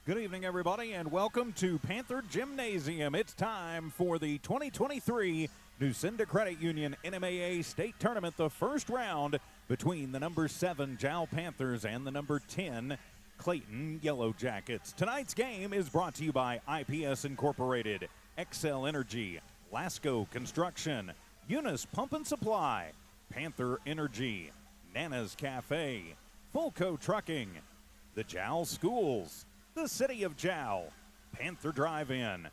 Good evening, everybody, and welcome to Panther Gymnasium. It's time for the 2023 Nucinda Credit Union NMAA State Tournament, the first round between the number 7 Jal Panthers and the number 10 Clayton Yellowjackets. Tonight's game is brought to you by IPS Incorporated, Excel Energy, Lasco Construction, Eunice Pump and Supply, Panther Energy, Nana's Cafe, Fulco Trucking, the Jal Schools, the City of Jal, Panther Drive-In,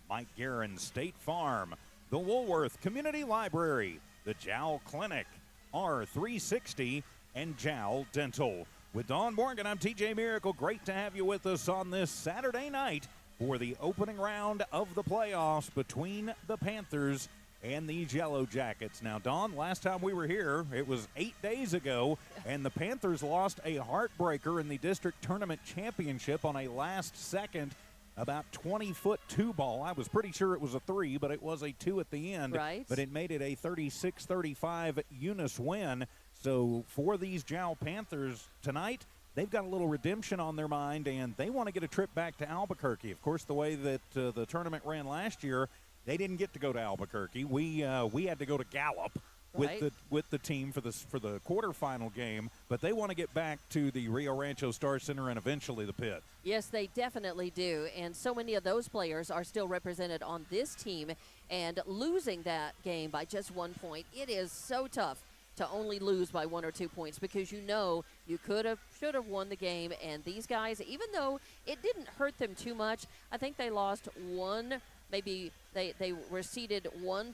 Mike Guerin State Farm, the Woolworth Community Library, the Jal Clinic, R360, and Jal Dental. With Dawn Morgan, I'm TJ Miracle. Great to have you with us on this Saturday night for the opening round of the playoffs between the Panthers and these Yellowjackets. Now, Dawn, last time we were here, it was 8 days ago, and the Panthers lost a heartbreaker in the district tournament championship on a last-second, about 20-foot two ball. I was pretty sure it was a 3, but it was a 2 at the end. Right. But it made it a 36-35 Eunice win. So for these Jal Panthers tonight, they've got a little redemption on their mind, and they want to get a trip back to Albuquerque. Of course, the way that the tournament ran last year, they didn't get to go to Albuquerque. We had to go to Gallup with the team for the quarterfinal game, but they want to get back to the Rio Rancho Star Center and eventually the Pit. Yes, they definitely do, and so many of those players are still represented on this team, and losing that game by just 1 point, it is so tough to only lose by 1 or 2 points, because you know you should have won the game. And these guys, even though it didn't hurt them too much, I think they lost one. Maybe they were seated one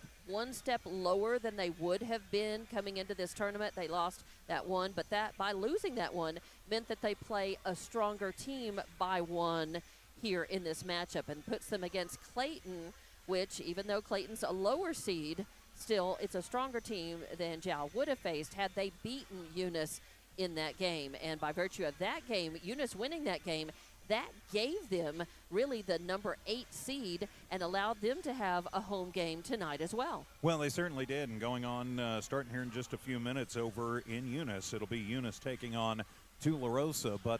step lower than they would have been coming into this tournament. They lost that one, but that by losing that one meant that they play a stronger team by 1 here in this matchup, and puts them against Clayton, which, even though Clayton's a lower seed, still it's a stronger team than Jal would have faced had they beaten Eunice in that game. And by virtue of that game, Eunice winning that game, that gave them really the number 8 seed and allowed them to have a home game tonight as well. Well, they certainly did. And going on, starting here in just a few minutes over in Eunice, it'll be Eunice taking on Tularosa. But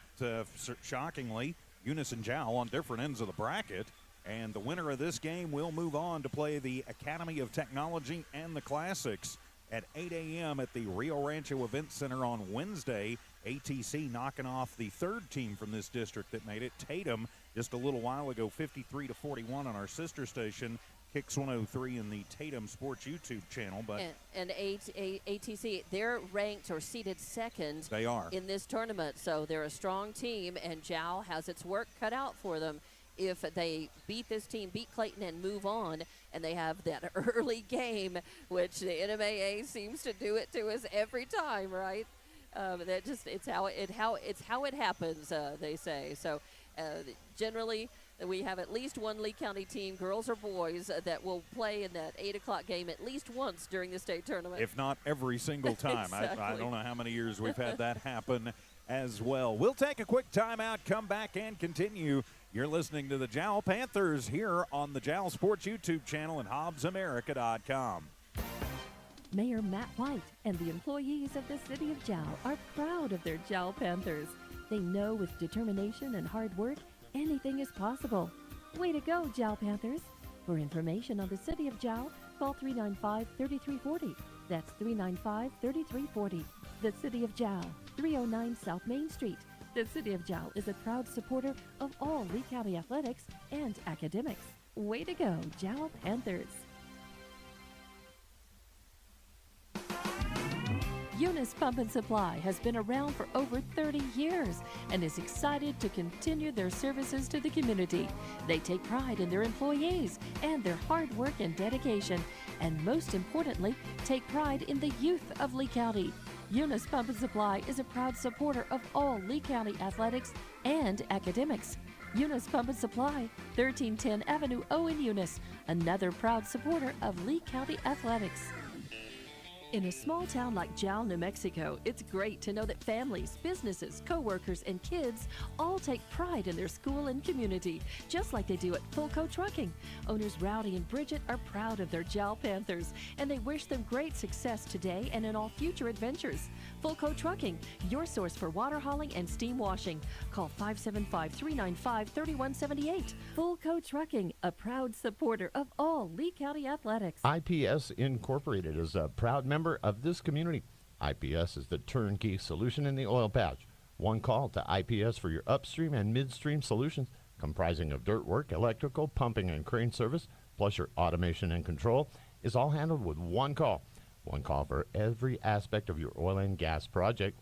shockingly, Eunice and Jal on different ends of the bracket. And the winner of this game will move on to play the Academy of Technology and the Classics at 8 a.m. at the Rio Rancho Event Center on Wednesday. ATC knocking off the third team from this district that made it, Tatum, just a little while ago, 53-41 on our sister station, Kicks 103 in the Tatum Sports YouTube channel. But and ATC, they're ranked or seated second. They are in this tournament, so they're a strong team, and Jal has its work cut out for them if they beat this team, beat Clayton, and move on. And they have that early game, which the NMAA seems to do it to us every time, right? That just it's how it happens, they say. So generally, we have at least one Lee County team, girls or boys, that will play in that 8 o'clock game at least once during the state tournament. If not every single time. Exactly. I don't know how many years we've had that happen as well. We'll take a quick timeout, come back, and continue. You're listening to the Jal Panthers here on the Jal Sports YouTube channel and HobbsAmerica.com. Mayor Matt White and the employees of the City of Jal are proud of their Jal Panthers. They know with determination and hard work, anything is possible. Way to go, Jal Panthers. For information on the City of Jal, call 395-3340. That's 395-3340. The City of Jal, 309 South Main Street. The City of Jal is a proud supporter of all Lee County athletics and academics. Way to go, Jal Panthers. Eunice Pump and Supply has been around for over 30 years and is excited to continue their services to the community. They take pride in their employees and their hard work and dedication, and most importantly, take pride in the youth of Lee County. Eunice Pump and Supply is a proud supporter of all Lee County athletics and academics. Eunice Pump and Supply, 1310 Avenue O in Eunice, another proud supporter of Lee County athletics. In a small town like Jal, New Mexico, it's great to know that families, businesses, co-workers, and kids all take pride in their school and community, just like they do at Fulco Trucking. Owners Rowdy and Bridget are proud of their Jal Panthers, and they wish them great success today and in all future adventures. Fulco Trucking, your source for water hauling and steam washing. Call 575-395-3178. Fulco Trucking, a proud supporter of all Lee County athletics. IPS Incorporated is a proud member of this community. IPS is the turnkey solution in the oil patch. One call to IPS for your upstream and midstream solutions, comprising of dirt work, electrical, pumping, and crane service, plus your automation and control, is all handled with one call. One call for every aspect of your oil and gas project.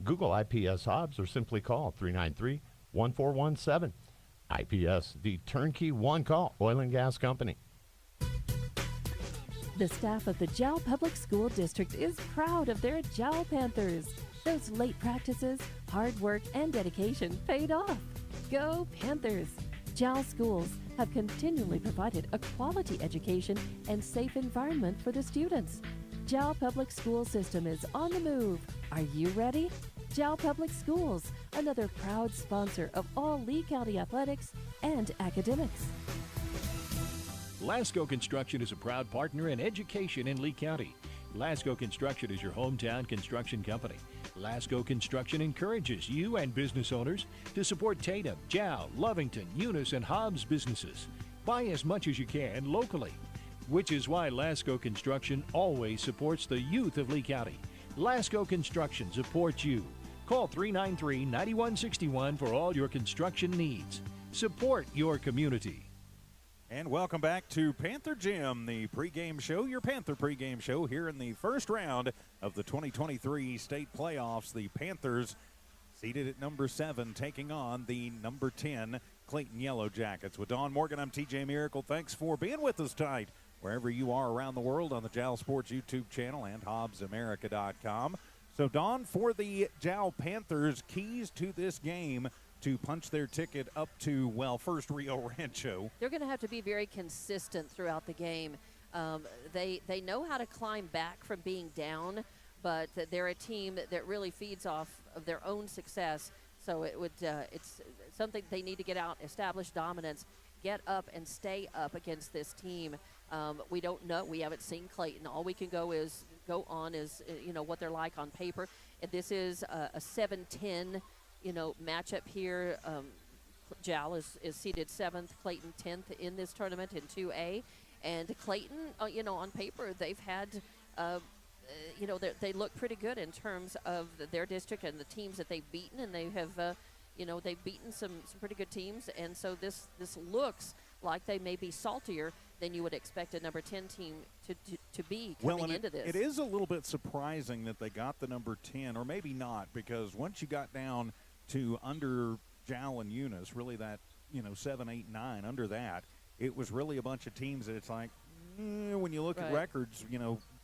Google IPS Hobbs or simply call 393-1417. IPS, the turnkey one-call oil and gas company. The staff of the Jal Public School District is proud of their Jal Panthers. Those late practices, hard work, and dedication paid off. Go Panthers! Jal schools have continually provided a quality education and safe environment for the students. Jal Public School System is on the move. Are you ready? Jal Public Schools, another proud sponsor of all Lee County athletics and academics. Lasco Construction is a proud partner in education in Lee County. Lasco Construction is your hometown construction company. Lasco Construction encourages you and business owners to support Tatum, Jal, Lovington, Eunice, and Hobbs businesses. Buy as much as you can locally, which is why Lasco Construction always supports the youth of Lee County. Lasco Construction supports you. Call 393-9161 for all your construction needs. Support your community. And welcome back to Panther Gym, the pregame show, your Panther pregame show here in the first round of the 2023 state playoffs. The Panthers seated at number 7, taking on the number 10 Clayton Yellowjackets. With Dawn Morgan, I'm TJ Miracle. Thanks for being with us tonight, wherever you are around the world on the Jal Sports YouTube channel and HobbsAmerica.com. So, Dawn, for the Jal Panthers, keys to this game to punch their ticket up to, well, first Rio Rancho. They're going to have to be very consistent throughout the game. They know how to climb back from being down, but they're a team that really feeds off of their own success. So it's something they need to get out, establish dominance, get up and stay up against this team. We don't know. We haven't seen Clayton. All we can go on is what they're like on paper. And this is a 7-10 matchup here. Jal is seeded 7th, Clayton 10th in this tournament in 2A. And Clayton, on paper, they've had, they look pretty good in terms of their district and the teams that they've beaten. And they have, they've beaten some pretty good teams. And so this looks like they may be saltier than you would expect a number 10 team to be coming into this. It is a little bit surprising that they got the number 10, or maybe not, because once you got down to under Jal and Eunice, really that, 7, 8, 9, under that, it was really a bunch of teams that it's like, when you look at records,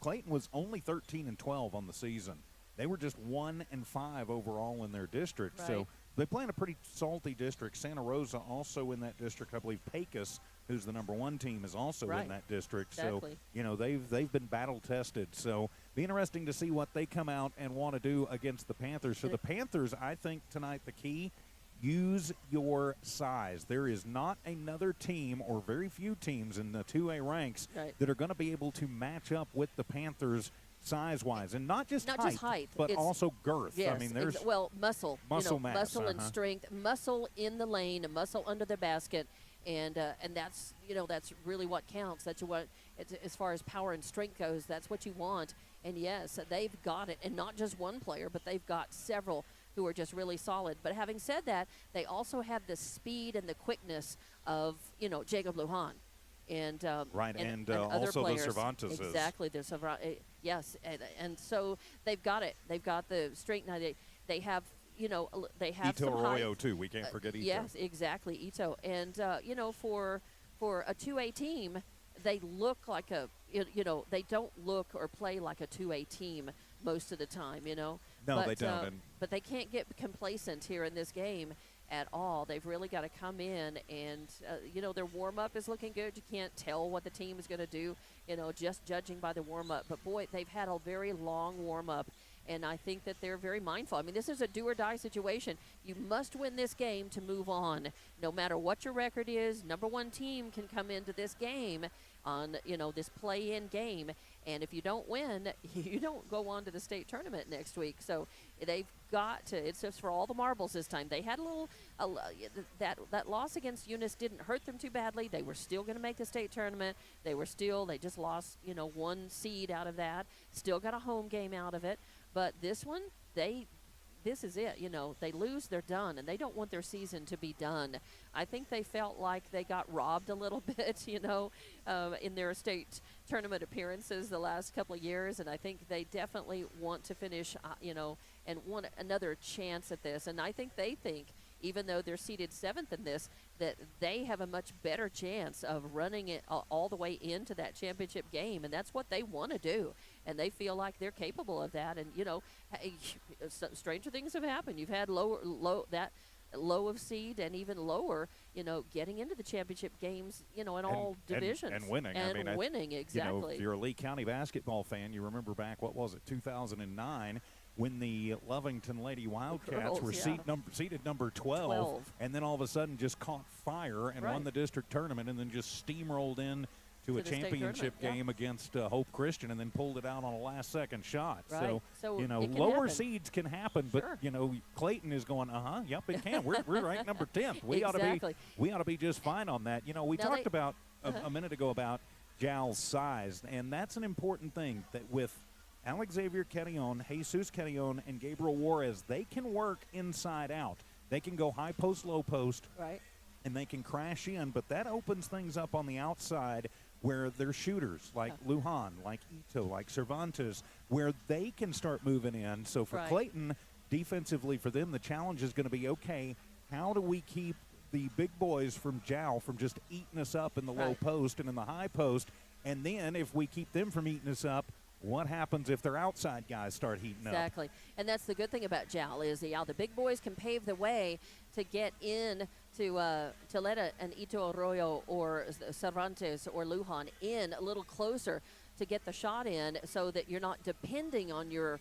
Clayton was only 13-12 on the season. They were just 1-5 overall in their district. Right. So they play in a pretty salty district. Santa Rosa also in that district. I believe Pecos, who's the number 1 team, is also in that district. Exactly. So, they've been battle tested. So be interesting to see what they come out and want to do against the Panthers. So the Panthers, I think tonight the key, use your size. There is not another team or very few teams in the 2A ranks that are going to be able to match up with the Panthers size-wise, and not just height, but also girth. Yes, I mean, there's muscle mass, muscle and strength, muscle in the lane, muscle under the basket, and that's that's really what counts. That's what, as far as power and strength goes, that's what you want. And yes, they've got it, and not just one player, but they've got several who are just really solid. But having said that, they also have the speed and the quickness of Jacob Lujan. And and other also players. the Cervantes. Exactly, the Cervantes. Yes, and so they've got it. They've got the strength. Now they have they have Ito some Arroyo height. too. We can't forget Ito. Yes, exactly, Ito. And for a 2A team, they look like they don't look or play like a 2A team most of the time. No, they don't. But they can't get complacent here in this game. at all. They've really got to come in and, their warm-up is looking good. You can't tell what the team is going to do, just judging by the warm-up. But, boy, they've had a very long warm-up, and I think that they're very mindful. I mean, this is a do-or-die situation. You must win this game to move on. No matter what your record is, number one team can come into this game on, this play-in game. And if you don't win, you don't go on to the state tournament next week. So they've got to. It's just for all the marbles this time. They had that loss against Eunice didn't hurt them too badly. They were still going to make the state tournament. They just lost, one seed out of that. Still got a home game out of it. But this one, this is it. They lose, they're done, and they don't want their season to be done. I think they felt like they got robbed a little bit, in their state tournament appearances the last couple of years, and I think they definitely want to finish, and want another chance at this. And I think they think, even though they're seeded 7th in this, that they have a much better chance of running it all the way into that championship game, and that's what they want to do. And they feel like they're capable of that. And, stranger things have happened. You've had low of seed and even lower, getting into the championship games, in all divisions. And winning. And winning, exactly. If you're a Lee County basketball fan, you remember back, 2009, when the Lovington Lady Wildcats were seeded number 12, and then all of a sudden just caught fire and won the district tournament, and then just steamrolled in to a championship game against Hope Christian, and then pulled it out on a last-second shot. Right. So lower seeds can happen, but Clayton is going, yep, it can. We're ranked number 10th. We ought to be just fine on that. We talked about a minute ago about Jal's size, and that's an important thing, that with Alex Xavier Quetillon, Jesus Quetillon, and Gabriel Juarez, they can work inside out. They can go high post, low post, and they can crash in, but that opens things up on the outside where they're shooters like Lujan, like Ito, like Cervantes, where they can start moving in. So for Clayton, defensively for them, the challenge is going to be, okay, how do we keep the big boys from Jal from just eating us up in the low post and in the high post? And then if we keep them from eating us up, what happens if their outside guys start heating up? Exactly. And that's the good thing about Jal is the big boys can pave the way to get in to let an Ito Arroyo or Cervantes or Lujan in a little closer to get the shot in, so that you're not depending on your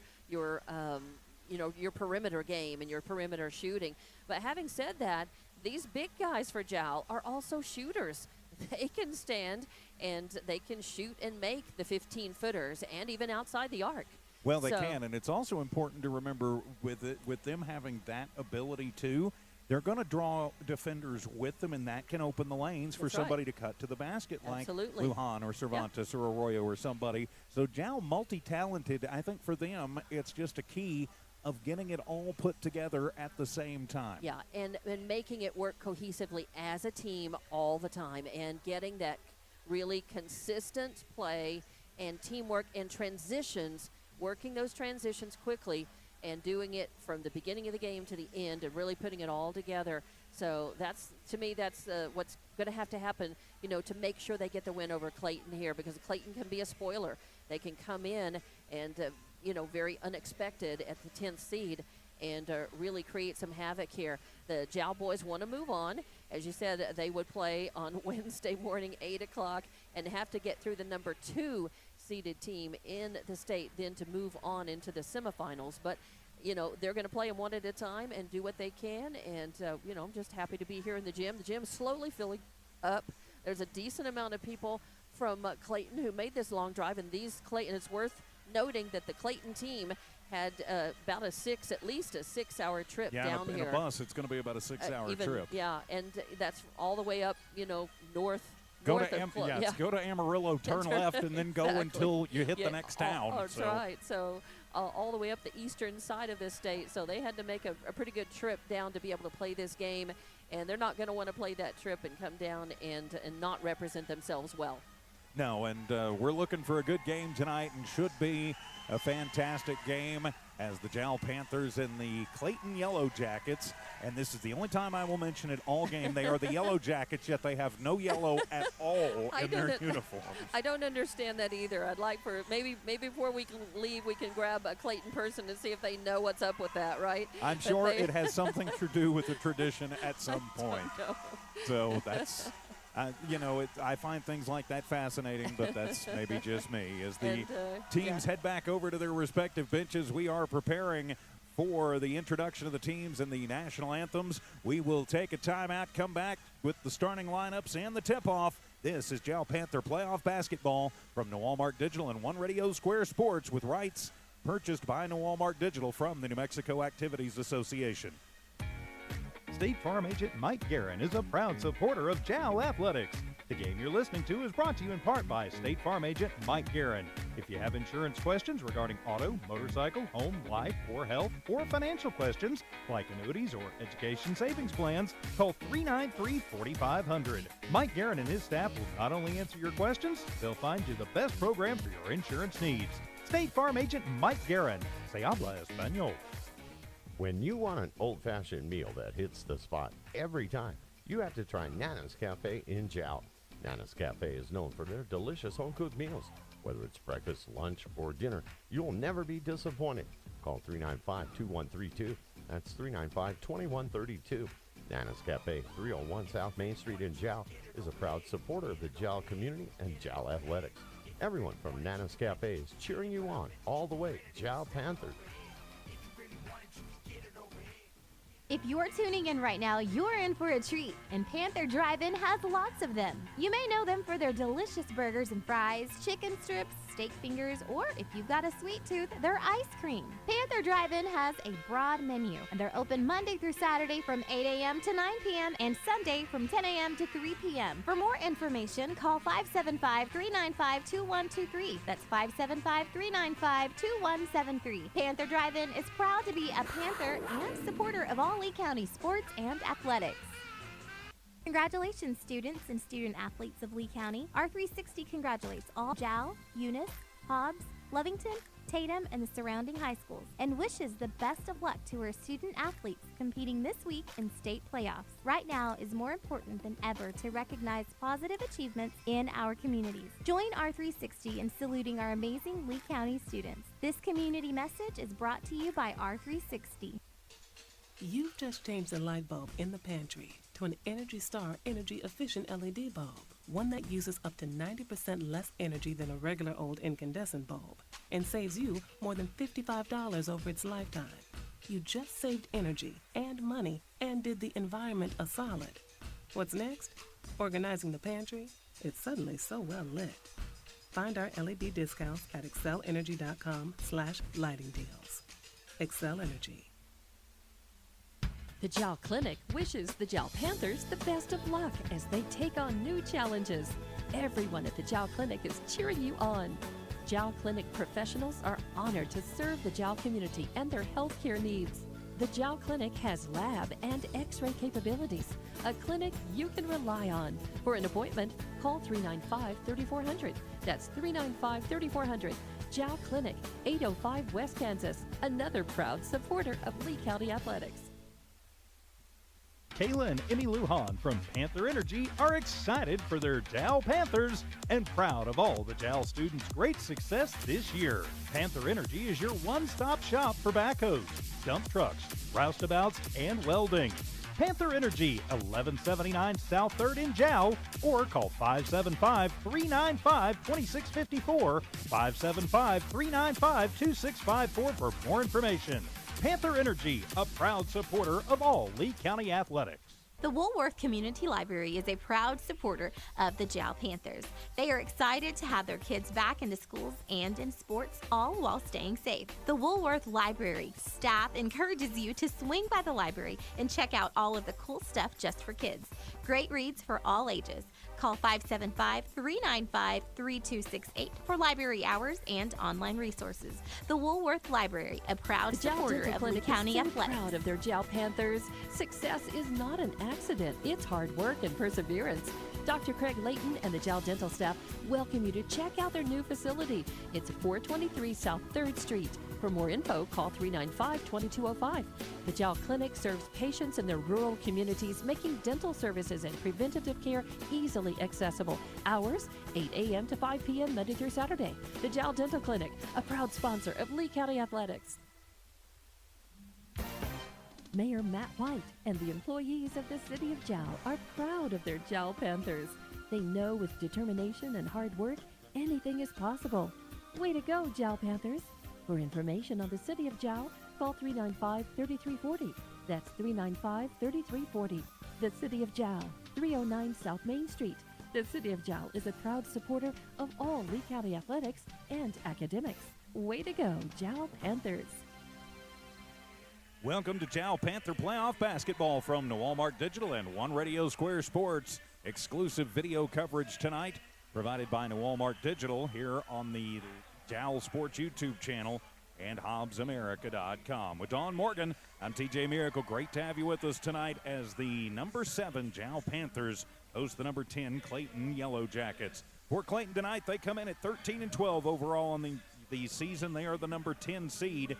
perimeter game and your perimeter shooting. But having said that, these big guys for Jal are also shooters. They can stand and they can shoot and make the 15-footers and even outside the arc. Well, they can, and it's also important to remember with them having that ability too, they're going to draw defenders with them, and that can open the lanes for somebody to cut to the basket, like Lujan or Cervantes or Arroyo or somebody. So Jal, multi-talented. I think for them, it's just a key of getting it all put together at the same time. Yeah, and making it work cohesively as a team all the time, and getting that really consistent play and teamwork and transitions, working those transitions quickly and doing it from the beginning of the game to the end and really putting it all together. So that's, to me, that's what's going to have to happen, to make sure they get the win over Clayton here, because Clayton can be a spoiler. They can come in and, very unexpected at the 10th seed and really create some havoc here. The Jal boys want to move on. As you said, they would play on Wednesday morning, 8 o'clock, and have to get through the number 2 seeded team in the state then to move on into the semifinals. But, they're going to play them one at a time and do what they can. And, I'm just happy to be here in the gym. The gym's slowly filling up. There's a decent amount of people from Clayton who made this long drive. And Clayton, it's worth noting that the Clayton team had at least a 6-hour trip down here. In a bus, it's going to be about a 6-hour trip. Yeah, and that's all the way up, north. Go to Amarillo, turn left, and then go until you hit the next town. That's right. So all the way up the eastern side of this state. So they had to make a pretty good trip down to be able to play this game, and they're not going to want to play that trip and come down and not represent themselves well. No, and we're looking for a good game tonight, and should be a fantastic game. as the Jal Panthers and the Clayton Yellowjackets. And this is the only time I will mention it all game. They are the Yellowjackets, yet they have no yellow at all in their uniforms. I don't understand that either. I'd like for maybe before we can leave, we can grab a Clayton person and see if they know what's up with that, right? I'm sure it has something to do with the tradition at some point. So that's, I find things like that fascinating, but that's maybe just me. As the teams head back over to their respective benches, we are preparing for the introduction of the teams and the national anthems. We will take a timeout, come back with the starting lineups and the tip-off. This is Jal Panther Playoff Basketball from New Walmart Digital and One Radio Square Sports, with rights purchased by New Walmart Digital from the New Mexico Activities Association. State Farm agent Mike Guerin is a proud supporter of Jal Athletics. The game you're listening to is brought to you in part by State Farm agent Mike Guerin. If you have insurance questions regarding auto, motorcycle, home, life, or health, or financial questions like annuities or education savings plans, call 393-4500. Mike Guerin and his staff will not only answer your questions, they'll find you the best program for your insurance needs. State Farm agent Mike Guerin. Se habla español. When you want an old-fashioned meal that hits the spot every time, you have to try Nana's Cafe in Jal. Nana's Cafe is known for their delicious home-cooked meals. Whether it's breakfast, lunch, or dinner, you'll never be disappointed. Call 395-2132. That's 395-2132. Nana's Cafe, 301 South Main Street in Jal, is a proud supporter of the Jal community and Jal athletics. Everyone from Nana's Cafe is cheering you on all the way. Jal Panthers. If you're tuning in right now, you're in for a treat, and Panther Drive-In has lots of them. You may know them for their delicious burgers and fries, chicken strips, steak fingers, or if you've got a sweet tooth, their ice cream. Panther Drive-In has a broad menu, and they're open Monday through Saturday from 8 a.m. to 9 p.m. and Sunday from 10 a.m. to 3 p.m. For more information, call 575-395-2123. That's 575-395-2173. Panther Drive-In is proud to be a Panther and supporter of all Lee County sports and athletics. Congratulations, students and student athletes of Lee County. R360 congratulates all Jal, Eunice, Hobbs, Lovington, Tatum, and the surrounding high schools, and wishes the best of luck to our student athletes competing this week in state playoffs. Right now is more important than ever to recognize positive achievements in our communities. Join R360 in saluting our amazing Lee County students. This community message is brought to you by R360. You've just changed the light bulb in the pantry to an Energy Star energy-efficient LED bulb, one that uses up to 90% less energy than a regular old incandescent bulb and saves you more than $55 over its lifetime. You just saved energy and money and did the environment a solid. What's next? Organizing the pantry? It's suddenly so well lit. Find our LED discounts at excellenergy.com/lighting deals. Excel Energy. The Jal Clinic wishes the Jal Panthers the best of luck as they take on new challenges. Everyone at the Jal Clinic is cheering you on. Jal Clinic professionals are honored to serve the Jal community and their healthcare needs. The Jal Clinic has lab and x-ray capabilities, a clinic you can rely on. For an appointment, call 395-3400. That's 395-3400. Jal Clinic, 805 West Kansas, another proud supporter of Lee County Athletics. Kayla and Emmy Lujan from Panther Energy are excited for their Jal Panthers and proud of all the Jal students' great success this year. Panther Energy is your one-stop shop for backhoes, dump trucks, roustabouts, and welding. Panther Energy, 1179 South 3rd in Jal, or call 575-395-2654, 575-395-2654 for more information. Panther Energy, a proud supporter of all Lee County athletics. The Woolworth Community Library is a proud supporter of the Jal Panthers. They are excited to have their kids back into schools and in sports, all while staying safe. The Woolworth Library staff encourages you to swing by the library and check out all of the cool stuff just for kids. Great reads for all ages. Call 575-395-3268 for library hours and online resources. The Woolworth Library, a proud supporter of Lee County athletics. Proud of their Jal Panthers. Success is not an accident. It's hard work and perseverance. Dr. Craig Layton and the Jal Dental staff welcome you to check out their new facility. It's 423 South 3rd Street. For more info, call 395-2205. The Jal Clinic serves patients in their rural communities, making dental services and preventative care easily accessible. Hours, 8 a.m. to 5 p.m. Monday through Saturday. The Jal Dental Clinic, a proud sponsor of Lee County Athletics. Mayor Matt White and the employees of the City of Jal are proud of their Jal Panthers. They know with determination and hard work, anything is possible. Way to go, Jal Panthers! For information on the City of Jal, call 395-3340. That's 395-3340. The City of Jal, 309 South Main Street. The City of Jal is a proud supporter of all Lee County athletics and academics. Way to go, Jal Panthers! Welcome to Jal Panther Playoff Basketball from Walmart Digital and One Radio Square Sports. Exclusive video coverage tonight provided by Walmart Digital here on the Jal Sports YouTube channel and HobbsAmerica.com. With Dawn Morgan, I'm TJ Miracle. Great to have you with us tonight as the number 7 Jal Panthers host the number 10 Clayton Yellowjackets. For Clayton tonight, they come in at 13-12 overall on the season. They are the number 10 seed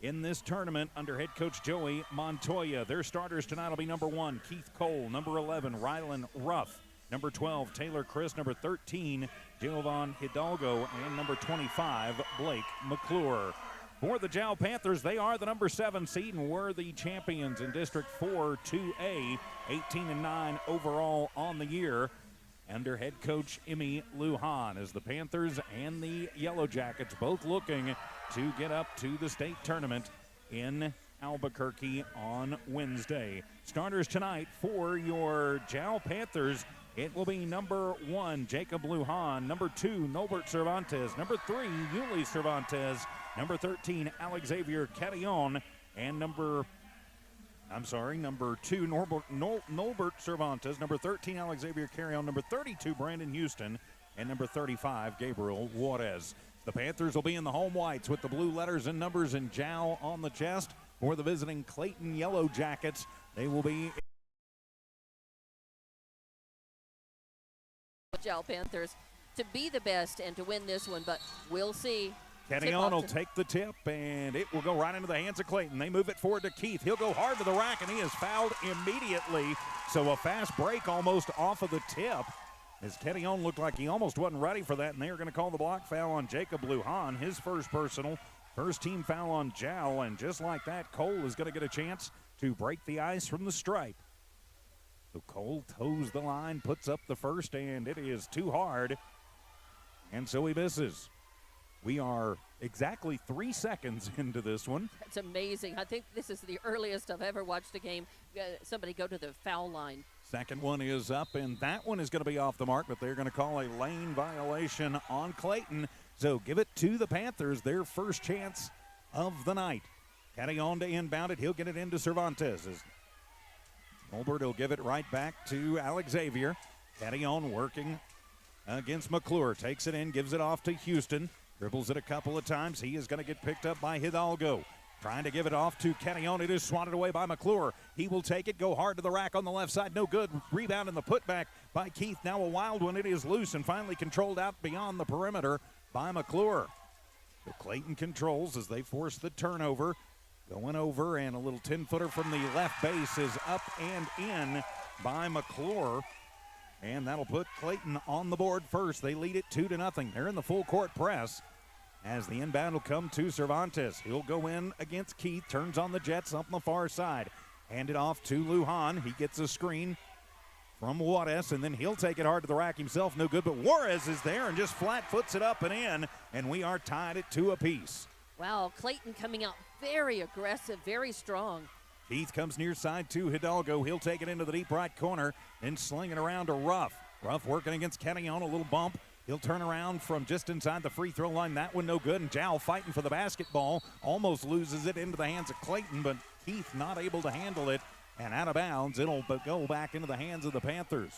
in this tournament under head coach Joey Montoya. Their starters tonight will be number 1, Keith Cole, number 11, Rylan Ruff, number 12, Taylor Chris, number 13, Jovan Hidalgo, and number 25, Blake McClure. For the Jal Panthers, they are the number 7 seed and were the champions in District 4 2A, 18-9 overall on the year under head coach Emmy Lujan, as the Panthers and the Yellowjackets both looking to get up to the state tournament in Albuquerque on Wednesday. Starters tonight for your Jal Panthers, it will be number 1, Jacob Lujan, number 2, Norbert Cervantes, number 3, Yuli Cervantes, number 13, Alex Xavier Carillon, and number 2, Norbert Cervantes, number 13, Alex Xavier Carillon, number 32, Brandon Houston, and number 35, Gabriel Juarez. The Panthers will be in the home whites with the blue letters and numbers in Jal on the chest. For the visiting Clayton Yellowjackets, they will be Jal Panthers to be the best and to win this one, but we'll see. Carillon will take the tip, and it will go right into the hands of Clayton. They move it forward to Keith. He'll go hard to the rack, and he is fouled immediately. So a fast break almost off of the tip, as Carillon looked like he almost wasn't ready for that, and they are going to call the block foul on Jacob Lujan, his first personal, first team foul on Jal, and just like that, Cole is going to get a chance to break the ice from the stripe. So Cole toes the line, puts up the first, and it is too hard, and so he misses. We are exactly 3 seconds into this one. That's amazing. I think this is the earliest I've ever watched a game somebody go to the foul line. Second one is up, and that one is going to be off the mark, but they're going to call a lane violation on Clayton. So give it to the Panthers, their first chance of the night. Carillon to inbound it. He'll get it into Cervantes. Colbert will give it right back to Alex Xavier. Carillon working against McClure. Takes it in, gives it off to Houston. Dribbles it a couple of times. He is going to get picked up by Hidalgo. Trying to give it off to Carillon. It is swatted away by McClure. He will take it, go hard to the rack on the left side. No good. Rebound in the putback by Keith. Now a wild one. It is loose and finally controlled out beyond the perimeter by McClure. So Clayton controls as they force the turnover. Going over, and a little 10-footer from the left base is up and in by McClure. And that'll put Clayton on the board first. They lead it 2-0. They're in the full court press as the inbound will come to Cervantes. He'll go in against Keith, turns on the Jets up on the far side. Hand it off to Lujan. He gets a screen from Juarez, and then he'll take it hard to the rack himself. No good, but Juarez is there and just flat foots it up and in, and we are tied at 2 apiece. Wow, Clayton coming out very aggressive, very strong. Keith comes near side to Hidalgo. He'll take it into the deep right corner and sling it around to Ruff. Ruff working against Carillon, a little bump. He'll turn around from just inside the free throw line. That one no good, and Jal fighting for the basketball. Almost loses it into the hands of Clayton, but Keith not able to handle it. And out of bounds, it'll go back into the hands of the Panthers.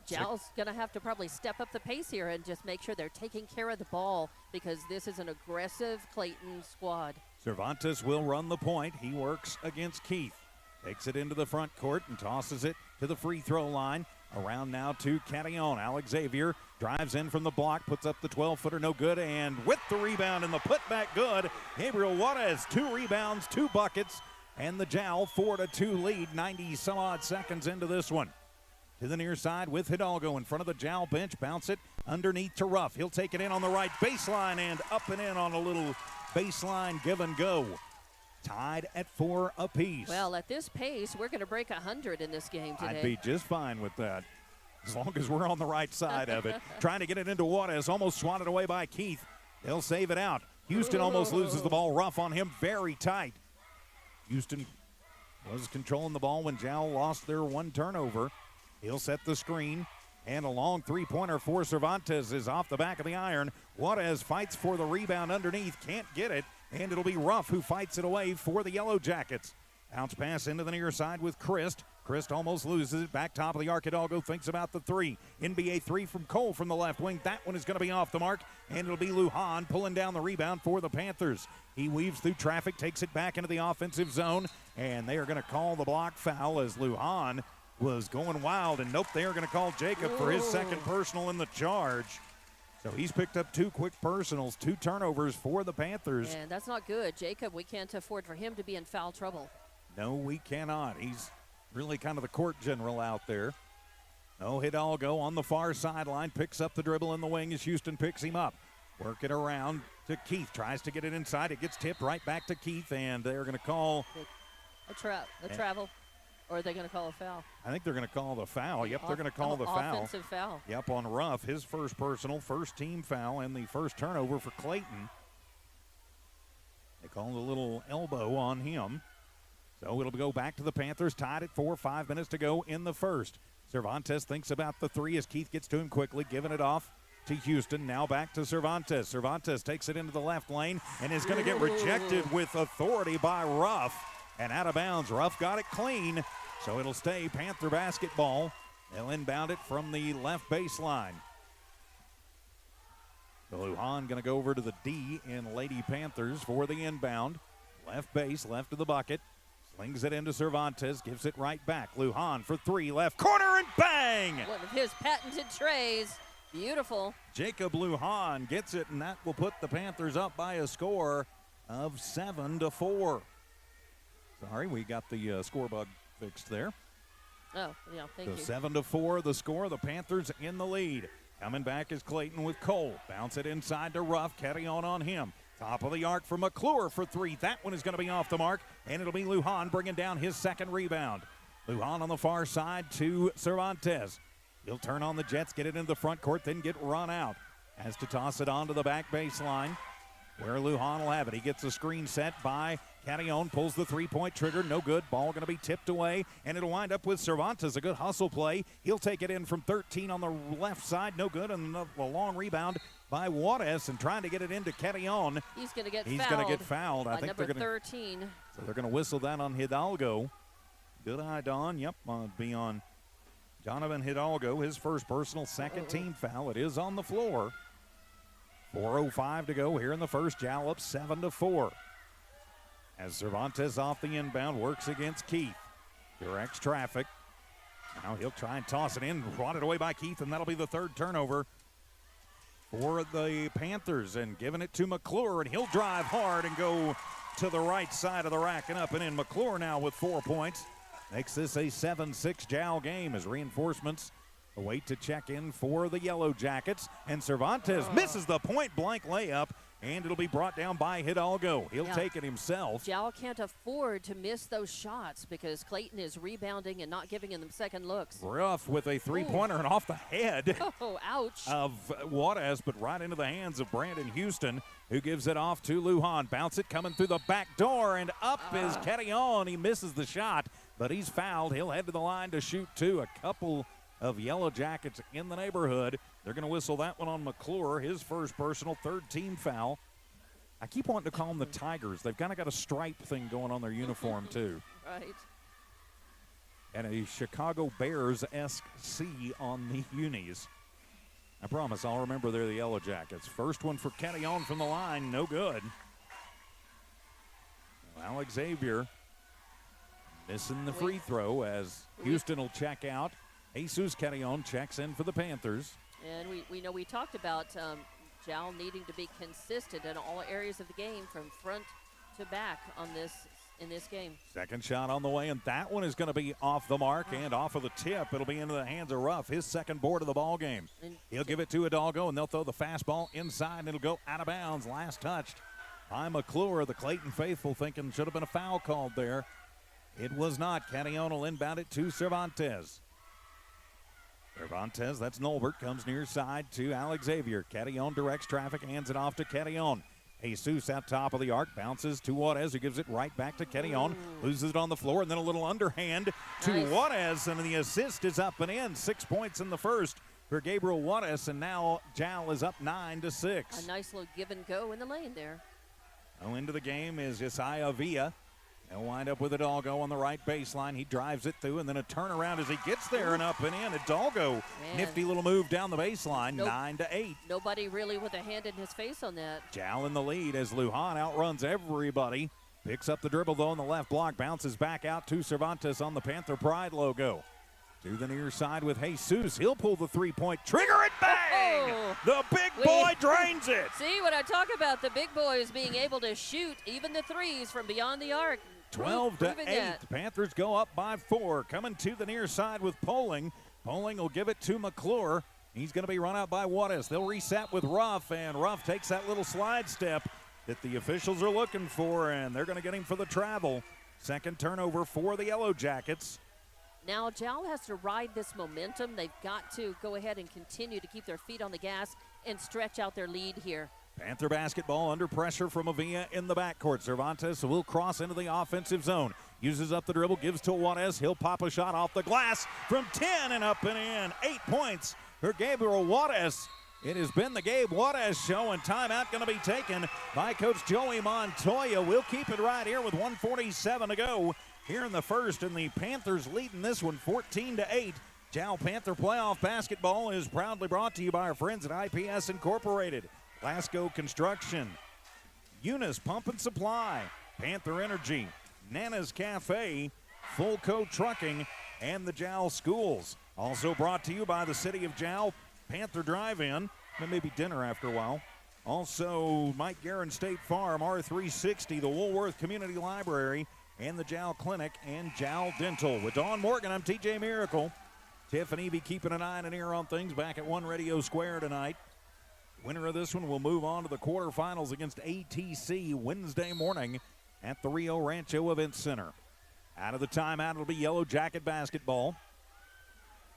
Jal's going to have to probably step up the pace here and just make sure they're taking care of the ball, because this is an aggressive Clayton squad. Cervantes will run the point. He works against Keith. Takes it into the front court and tosses it to the free throw line. Around now to Catillon. Alex Xavier drives in from the block, puts up the 12-footer, no good, and with the rebound and the putback good, Gabriel Juarez, 2 rebounds, 2 buckets, and the Jal 4-2 lead, 90-some-odd seconds into this one. To the near side with Hidalgo in front of the Jal bench, bounce it underneath to Ruff. He'll take it in on the right baseline and up and in on a little baseline give and go. Tied at 4 apiece. Well, at this pace, we're going to break 100 in this game today. I'd be just fine with that, as long as we're on the right side of it. Trying to get it into Juarez, almost swatted away by Keith. They'll save it out. Houston almost loses the ball. Ruff on him, very tight. Houston was controlling the ball when Jal lost their 1 turnover. He'll set the screen, and a long 3-pointer for Cervantes is off the back of the iron. Juarez fights for the rebound underneath, can't get it. And it'll be Ruff who fights it away for the Yellowjackets. Bounce pass into the near side with Christ. Christ almost loses it. Back top of the arc. Hidalgo thinks about the 3. NBA 3 from Cole from the left wing. That one is going to be off the mark. And it'll be Lujan pulling down the rebound for the Panthers. He weaves through traffic, takes it back into the offensive zone. And they are going to call the block foul as Lujan was going wild. And nope, they are going to call Jacob for his second personal in the charge. So he's picked up 2 quick personals, 2 turnovers for the Panthers. And that's not good. Jacob, we can't afford for him to be in foul trouble. No, we cannot. He's really kind of the court general out there. No, Hidalgo on the far sideline, picks up the dribble in the wing as Houston picks him up. Work it around to Keith, tries to get it inside. It gets tipped right back to Keith, and they're going to call a travel. Or are they going to call a foul? I think they're going to call the foul. Yep, they're going to call the foul. Offensive foul. Yep, on Ruff, his first personal, first team foul, and the first turnover for Clayton. They called a little elbow on him. So it'll go back to the Panthers, tied at 4, 5 minutes to go in the first. Cervantes thinks about the 3 as Keith gets to him quickly, giving it off to Houston. Now back to Cervantes. Cervantes takes it into the left lane and is going to get rejected with authority by Ruff. And out of bounds. Ruff got it clean, so it'll stay Panther basketball. They'll inbound it from the left baseline. The Lujan going to go over to the D in Lady Panthers for the inbound. Left base, left of the bucket. Slings it into Cervantes, gives it right back. Lujan for 3, left corner, and bang! One of his patented trays. Beautiful. Jacob Lujan gets it, and that will put the Panthers up by a score of 7-4. Sorry, we got the score bug fixed there. Oh, yeah, thank you. 7-4 the score. The Panthers in the lead. Coming back is Clayton with Cole. Bounce it inside to Ruff. Catillon on him. Top of the arc for McClure for 3. That one is going to be off the mark, and it'll be Lujan bringing down his second rebound. Lujan on the far side to Cervantes. He'll turn on the Jets, get it into the front court, then get run out. Has to toss it onto the back baseline, where Lujan will have it. He gets a screen set by Catillon, pulls the 3-point trigger, no good. Ball going to be tipped away, and it'll wind up with Cervantes. A good hustle play. He'll take it in from 13 on the left side, no good, and a long rebound by Juarez, and trying to get it into Catillon. He's going to get fouled. He's going to get fouled. I think number they're going to 13. So they're going to whistle that on Hidalgo. Good eye, Don. Yep, be on Jonathan Hidalgo, his first personal, second team foul. It is on the floor. 4:05 to go here in the first. Jal up 7-4. As Cervantes off the inbound, works against Keith. Directs traffic. Now he'll try and toss it in. Brought it away by Keith, and that'll be the third turnover for the Panthers. And giving it to McClure, and he'll drive hard and go to the right side of the rack and up and in. McClure now with 4 points. Makes this a 7-6 Jal game as reinforcements await to check in for the Yellowjackets. And Cervantes misses the point-blank layup, and it'll be brought down by Hidalgo. He'll take it himself. Jal can't afford to miss those shots because Clayton is rebounding and not giving them second looks. Ruff with a three-pointer and off the head ouch. of Juarez, but right into the hands of Brandon Houston, who gives it off to Lujan. Bounce it coming through the back door, and up is Catillon. He misses the shot, but he's fouled. He'll head to the line to shoot 2. A couple of Yellowjackets in the neighborhood. They're going to whistle that one on McClure, his first personal, third team foul. I keep wanting to call them the Tigers. They've kind of got a stripe thing going on their uniform, too. Right. And a Chicago Bears-esque C on the unis. I promise I'll remember they're the Yellowjackets. First one for Catillon from the line, no good. Alex Xavier missing the free throw as Houston will check out. Jesus Carrion checks in for the Panthers. And we know we talked about Jal needing to be consistent in all areas of the game from front to back in this game. Second shot on the way, and that one is going to be off the mark and off of the tip. It'll be into the hands of Ruff, his second board of the ball game. He'll give it to Hidalgo, and they'll throw the fastball inside, and it'll go out of bounds. Last touched by McClure. The Clayton faithful thinking should have been a foul called there. It was not. Carrion will inbound it to Cervantes. Cervantes, that's Nolbert, comes near side to Alex Xavier. Carrion directs traffic, hands it off to Carrion. Jesus out top of the arc, bounces to Juarez, who gives it right back to Carrion. Loses it on the floor, and then a little underhand to Juarez, and the assist is up and in. 6 points in the first for Gabriel Juarez, and now Jal is up 9-6. A nice little give and go in the lane there. Now into the game is Isaiah Villa. He'll wind up with Hidalgo on the right baseline. He drives it through, and then a turnaround as he gets there and up and in. Hidalgo, nifty little move down the baseline, 9-8. Nobody really with a hand in his face on that. Jal in the lead as Lujan outruns everybody. Picks up the dribble, though, on the left block. Bounces back out to Cervantes on the Panther Pride logo. To the near side with Jesus. He'll pull the three-point trigger and bang! Oh, the big boy drains it. See what I talk about, the big boys being able to shoot even the threes from beyond the arc. 12-8. The Panthers go up by 4. Coming to the near side with Poling. Poling will give it to McClure. He's going to be run out by Juarez. They'll reset with Ruff, and Ruff takes that little slide step that the officials are looking for, and they're going to get him for the travel. Second turnover for the Yellowjackets. Now Jal has to ride this momentum. They've got to go ahead and continue to keep their feet on the gas and stretch out their lead here. Panther basketball under pressure from Avila in the backcourt. Cervantes will cross into the offensive zone. Uses up the dribble, gives to Juarez. He'll pop a shot off the glass from 10 and up and in. 8 points for Gabriel Juarez. It has been the Gabe Juarez show, and timeout going to be taken by Coach Joey Montoya. We'll keep it right here with 1:47 to go here in the first, and the Panthers leading this one 14-8. Jal Panther playoff basketball is proudly brought to you by our friends at IPS Incorporated, Glasgow Construction, Eunice Pump and Supply, Panther Energy, Nana's Cafe, Fulco Trucking, and the Jal Schools. Also brought to you by the City of Jal, Panther Drive-In, and maybe dinner after a while. Also, Mike Guerin State Farm, R360, the Woolworth Community Library, and the Jal Clinic and Jal Dental. With Dawn Morgan, I'm TJ Miracle. Tiff and Evie keeping an eye and an ear on things back at One Radio Square tonight. Winner of this one will move on to the quarterfinals against ATC Wednesday morning at the Rio Rancho Event Center. Out of the timeout, it'll be Yellow Jacket basketball,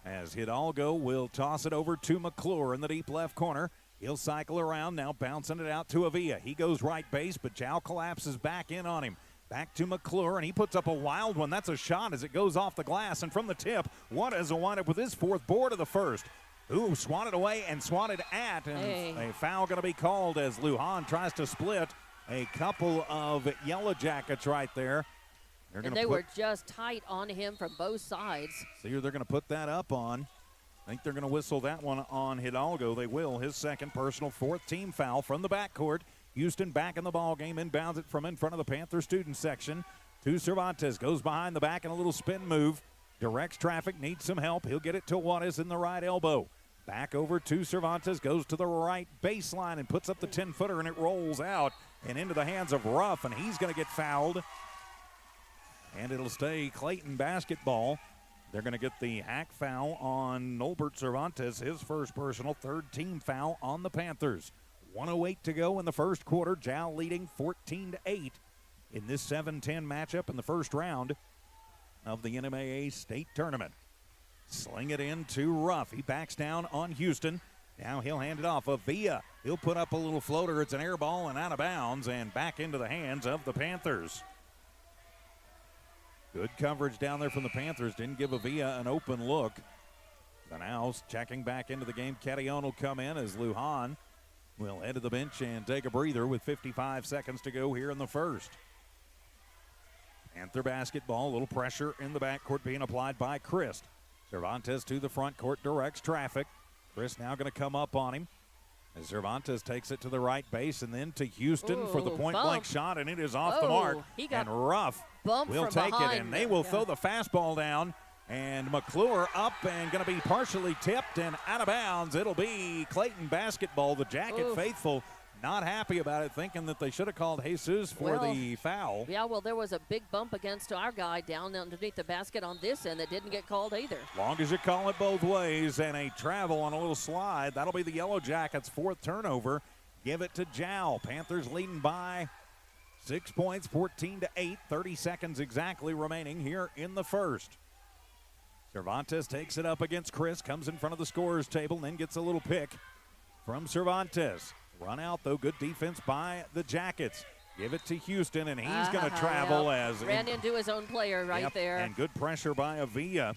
as Hidalgo will toss it over to McClure in the deep left corner. He'll cycle around, now bouncing it out to Avila. He goes right base, but Jal collapses back in on him. Back to McClure, and he puts up a wild one. That's a shot as it goes off the glass, and from the tip, Juarez will wind up with his fourth board of the first. Ooh, swatted away and swatted at, and a foul going to be called as Lujan tries to split a couple of Yellow Jackets right there. They were just tight on him from both sides. So they're going to put that up on. I think they're going to whistle that one on Hidalgo. They will. His second personal, fourth team foul from the backcourt. Houston back in the ball game, inbounds it from in front of the Panther student section to Cervantes. Goes behind the back in a little spin move. Directs traffic, needs some help. He'll get it to Juarez in the right elbow. Back over to Cervantes, goes to the right baseline and puts up the 10-footer, and it rolls out and into the hands of Ruff, and he's going to get fouled. And it'll stay Clayton basketball. They're going to get the hack foul on Nolbert Cervantes, his first personal, third team foul on the Panthers. 1:08 to go in the first quarter. Jal leading 14-8 in this 7-10 matchup in the first round of the NMAA state tournament. Sling it in to Ruff. He backs down on Houston. Now he'll hand it off. Avila, he'll put up a little floater. It's an air ball and out of bounds and back into the hands of the Panthers. Good coverage down there from the Panthers. Didn't give Avila an open look. So now checking back into the game, Carrion will come in as Lujan will head to the bench and take a breather with 55 seconds to go here in the first. Panther basketball, a little pressure in the backcourt being applied by Christ. Cervantes to the front court, directs traffic. Chris now going to come up on him as Cervantes takes it to the right base and then to Houston for the point-blank shot, and it is off the mark. And Ruff will take it, and they will throw the fastball down And McClure up and going to be partially tipped and out of bounds. It'll be Clayton basketball. The Jacket faithful not happy about it, thinking that they should have called Jesus for the foul. Yeah, well, there was a big bump against our guy down underneath the basket on this end that didn't get called either. Long as you call it both ways, and a travel on a little slide. That'll be the Yellowjackets' 4th turnover. Give it to Jal. Panthers leading by 6 points, 14-8. 30 seconds exactly remaining here in the first. Cervantes takes it up against Chris, comes in front of the scorer's table, and then gets a little pick from Cervantes. Run out, though. Good defense by the Jackets. Give it to Houston, and he's going to travel as ran into his own player right there. And good pressure by Avila.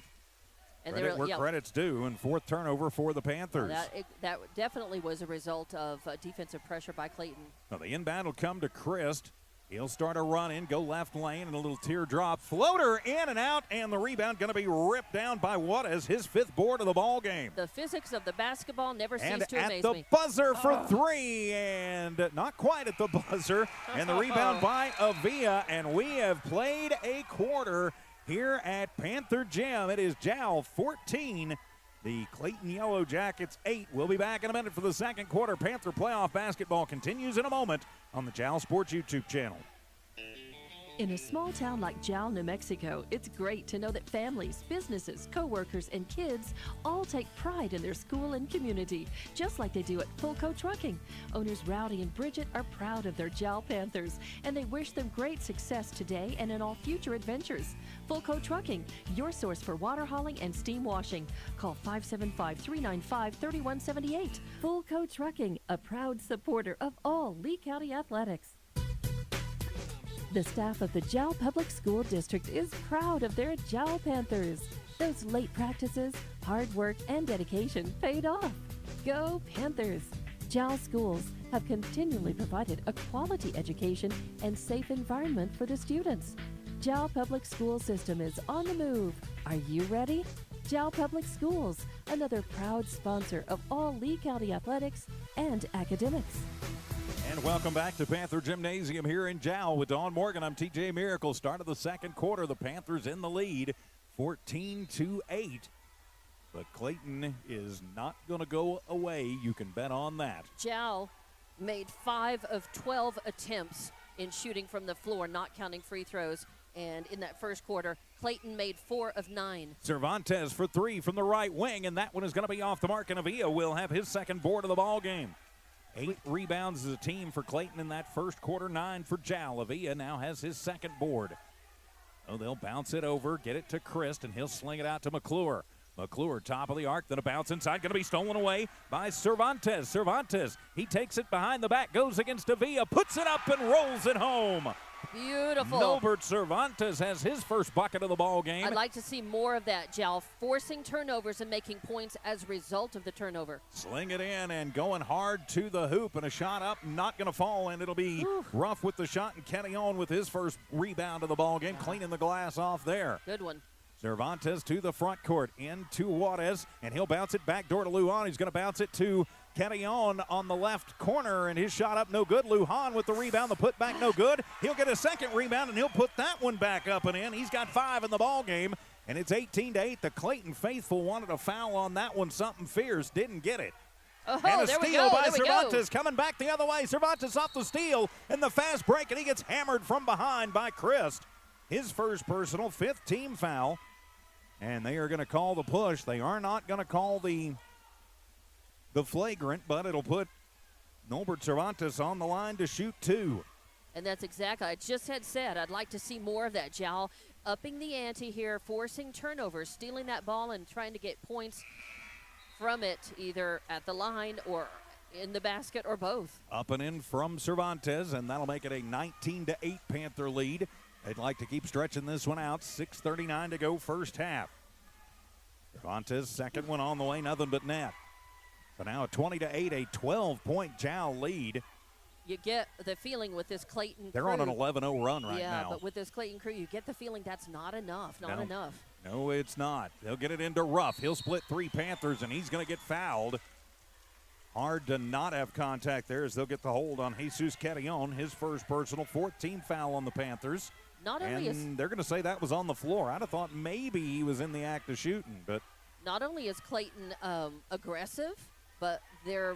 And Credit where credit's due, and 4th turnover for the Panthers. That definitely was a result of defensive pressure by Clayton. Now the inbound will come to Christ. He'll start a run in, go left lane, and a little teardrop. Floater in and out, and the rebound going to be ripped down by Juarez, his 5th board of the ball game. The physics of the basketball never cease to amaze me. And at the buzzer for 3, and not quite at the buzzer. And the rebound by Avila, and we have played a quarter here at Panther Gym. It is Jal 14, the Clayton Yellowjackets 8. We'll be back in a minute for the second quarter. Panther playoff basketball continues in a moment on the Jal Sports YouTube channel. In a small town like Jal, New Mexico, it's great to know that families, businesses, co-workers, and kids all take pride in their school and community, just like they do at Fulco Trucking. Owners Rowdy and Bridget are proud of their Jal Panthers, and they wish them great success today and in all future adventures. Fulco Trucking, your source for water hauling and steam washing. Call 575-395-3178. Fulco Trucking, a proud supporter of all Lee County athletics. The staff of the Jal Public School District is proud of their Jal Panthers. Those late practices, hard work, and dedication paid off. Go Panthers! Jal schools have continually provided a quality education and safe environment for the students. Jal Public School System is on the move. Are you ready? Jal Public Schools, another proud sponsor of all Lee County athletics and academics. And welcome back to Panther Gymnasium here in Jal with Dawn Morgan. I'm TJ Miracle. Start of the second quarter. The Panthers in the lead, 14-8. But Clayton is not going to go away. You can bet on that. Jal made 5 of 12 attempts in shooting from the floor, not counting free throws. And in that first quarter, Clayton made 4 of 9. Cervantes for 3 from the right wing, and that one is going to be off the mark. And Avila will have his second board of the ball game. 8 rebounds as a team for Clayton in that first quarter, 9 for Jal. Avila now has his second board. Oh, they'll bounce it over, get it to Christ, and he'll sling it out to McClure. McClure, top of the arc, then a bounce inside, going to be stolen away by Cervantes. Cervantes, he takes it behind the back, goes against Avila, puts it up and rolls it home. Beautiful. Norbert Cervantes has his first bucket of the ball game. I'd like to see more of that, Jal, forcing turnovers and making points as a result of the turnover. Sling it in and going hard to the hoop, and a shot up, not going to fall, and it'll be rough with the shot, and Kenny on with his first rebound of the ball game, cleaning the glass off there. Good one. Cervantes to the front court, into Juarez, and he'll bounce it back door to Lujan. He's going to bounce it to Carillon on the left corner, and his shot up no good. Lujan with the rebound, the putback no good. He'll get a second rebound, and he'll put that one back up and in. He's got 5 in the ball game, and it's 18-8. The Clayton faithful wanted a foul on that one, something fierce, didn't get it. Oh, and a there steal by we Cervantes coming back the other way. Cervantes off the steal, and the fast break, and he gets hammered from behind by Christ. His first personal, 5th team foul. And they are going to call the push. They are not going to call the flagrant, but it'll put Norbert Cervantes on the line to shoot 2. And that's exactly, I just had said, I'd like to see more of that, Jal. Upping the ante here, forcing turnovers, stealing that ball and trying to get points from it, either at the line or in the basket or both. Up and in from Cervantes, and that'll make it a 19-8 Panther lead. They'd like to keep stretching this one out. 6:39 to go first half. Cervantes, second one on the way, nothing but net. So now a 20-8, a 12-point Jal lead. You get the feeling with this Clayton They're crew. on an 11-0 run right now. Yeah, but with this Clayton crew, you get the feeling that's not enough, not enough. No, it's not. They'll get it into Ruff. He'll split 3 Panthers, and he's going to get fouled. Hard to not have contact there as they'll get the hold on Jesus Carillon, his first personal, 14th foul on the Panthers. Not only And they're going to say that was on the floor. I'd have thought maybe he was in the act of shooting, but not only is Clayton aggressive, but they're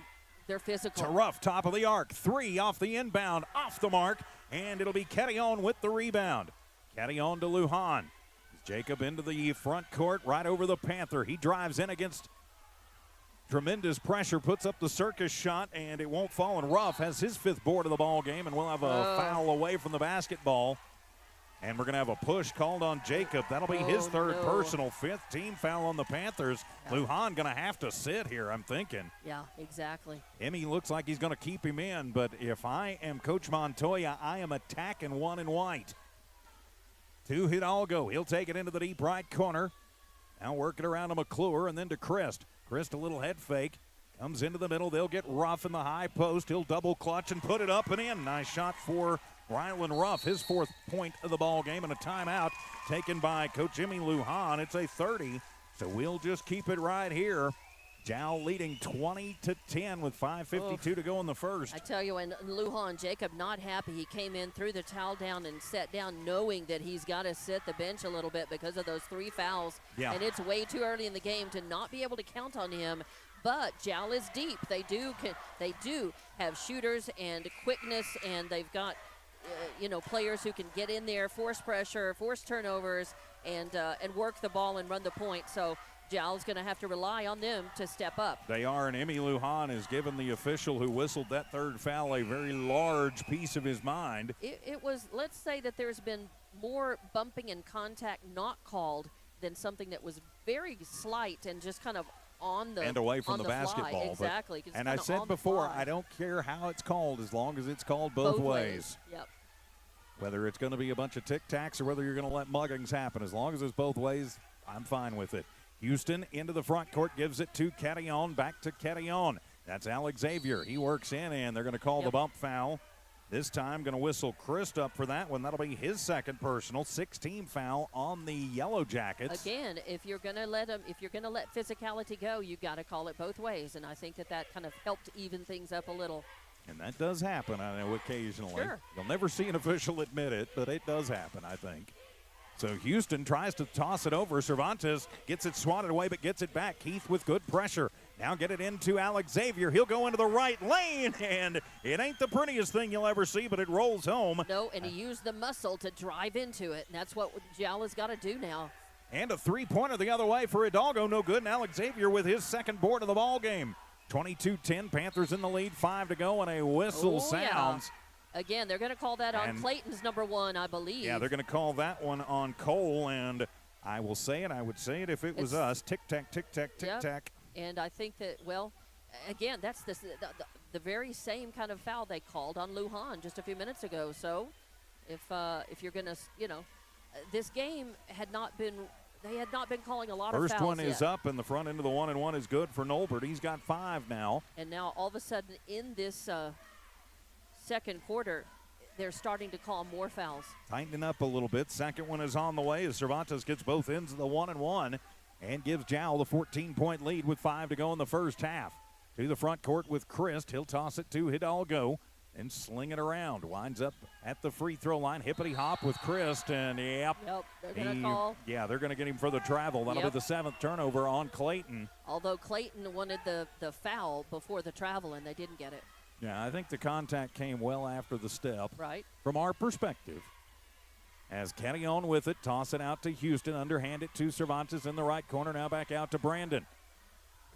physical. to Ruff, top of the arc. 3 off the inbound, off the mark, and it'll be Kettyon with the rebound. Kettyon to Lujan. Jacob into the front court, right over the Panther. He drives in against tremendous pressure, puts up the circus shot, and it won't fall. And Ruff has his 5th board of the ball game, and we'll have a foul away from the basketball. And we're going to have a push called on Jacob. That'll be his 3rd personal, 5th team foul on the Panthers. Yeah. Lujan going to have to sit here, I'm thinking. Yeah, exactly. Emmy looks like he's going to keep him in, but if I am Coach Montoya, I am attacking 1 in white. To Hidalgo. He'll take it into the deep right corner. Now working around to McClure and then to Christ. Christ a little head fake. Comes into the middle. They'll get Ruff in the high post. He'll double clutch and put it up and in. Nice shot for Rylan Ruff, his 4th point of the ball game, and a timeout taken by Coach Jimmy Lujan. It's a 30, so we'll just keep it right here. Jal leading 20-10 with 5:52 to go in the first. I tell you, and Lujan, Jacob not happy. He came in, threw the towel down, and sat down knowing that he's got to sit the bench a little bit because of those 3 fouls. Yeah. And it's way too early in the game to not be able to count on him. But Jal is deep. They do have shooters and quickness, and they've got players who can get in there, force pressure, force turnovers, and work the ball and run the point. So Jal's going to have to rely on them to step up. They are, and Emmy Lujan has given the official who whistled that 3rd foul a very large piece of his mind. It was, let's say that there's been more bumping and contact not called than something that was very slight and just kind of on the and away from the fly. basketball. Exactly. And I said before, I don't care how it's called as long as it's called both ways. Yep. Whether it's going to be a bunch of tic-tacs or whether you're going to let muggings happen, as long as it's both ways, I'm fine with it. Houston into the front court, gives it to Kettyon, back to Kettyon. That's Alex Xavier. He works in, and they're going to call the bump foul. This time going to whistle Christ up for that one. That'll be his 2nd personal, 6th foul on the Yellowjackets. Again, if you're going to let physicality go, you got to call it both ways, and I think that kind of helped even things up a little. And that does happen, I know, occasionally. Sure. You'll never see an official admit it, but it does happen, I think. So Houston tries to toss it over. Cervantes gets it swatted away, but gets it back. Keith with good pressure. Now get it into Alex Xavier. He'll go into the right lane, and it ain't the prettiest thing you'll ever see, but it rolls home. No, and he used the muscle to drive into it, and that's what Jal has got to do now. And a 3-pointer the other way for Hidalgo. No good, and Alex Xavier with his 2nd board of the ball game. 22-10, Panthers in the lead, 5 to go, and a whistle sounds. Yeah. Again, they're going to call that on Clayton's number 1, I believe. Yeah, they're going to call that one on Cole, and I will say it. I would say it if it was us. Tic-tac, tic-tac, tic-tac. And I think that, again, that's the very same kind of foul they called on Lujan just a few minutes ago. So if you're going to, this game they had not been calling a lot of fouls First one is yet. up, and the front end of the 1-and-1 is good for Nolbert. He's got 5 now. And now all of a sudden in this 2nd quarter, they're starting to call more fouls. Tightening up a little bit. 2nd one is on the way as Cervantes gets both ends of the 1-and-1 and gives Jal the 14-point lead with 5 to go in the first half. To the front court with Christ. He'll toss it to Hidalgo and sling it around. Winds up at the free throw line. Hippity hop with Christ, and Yep, they're going to call. Yeah, they're going to get him for the travel. That'll be the 7th turnover on Clayton. Although Clayton wanted the foul before the travel, and they didn't get it. Yeah, I think the contact came well after the step. Right. From our perspective. As Kettyon with it, toss it out to Houston, underhand it to Cervantes in the right corner, now back out to Brandon.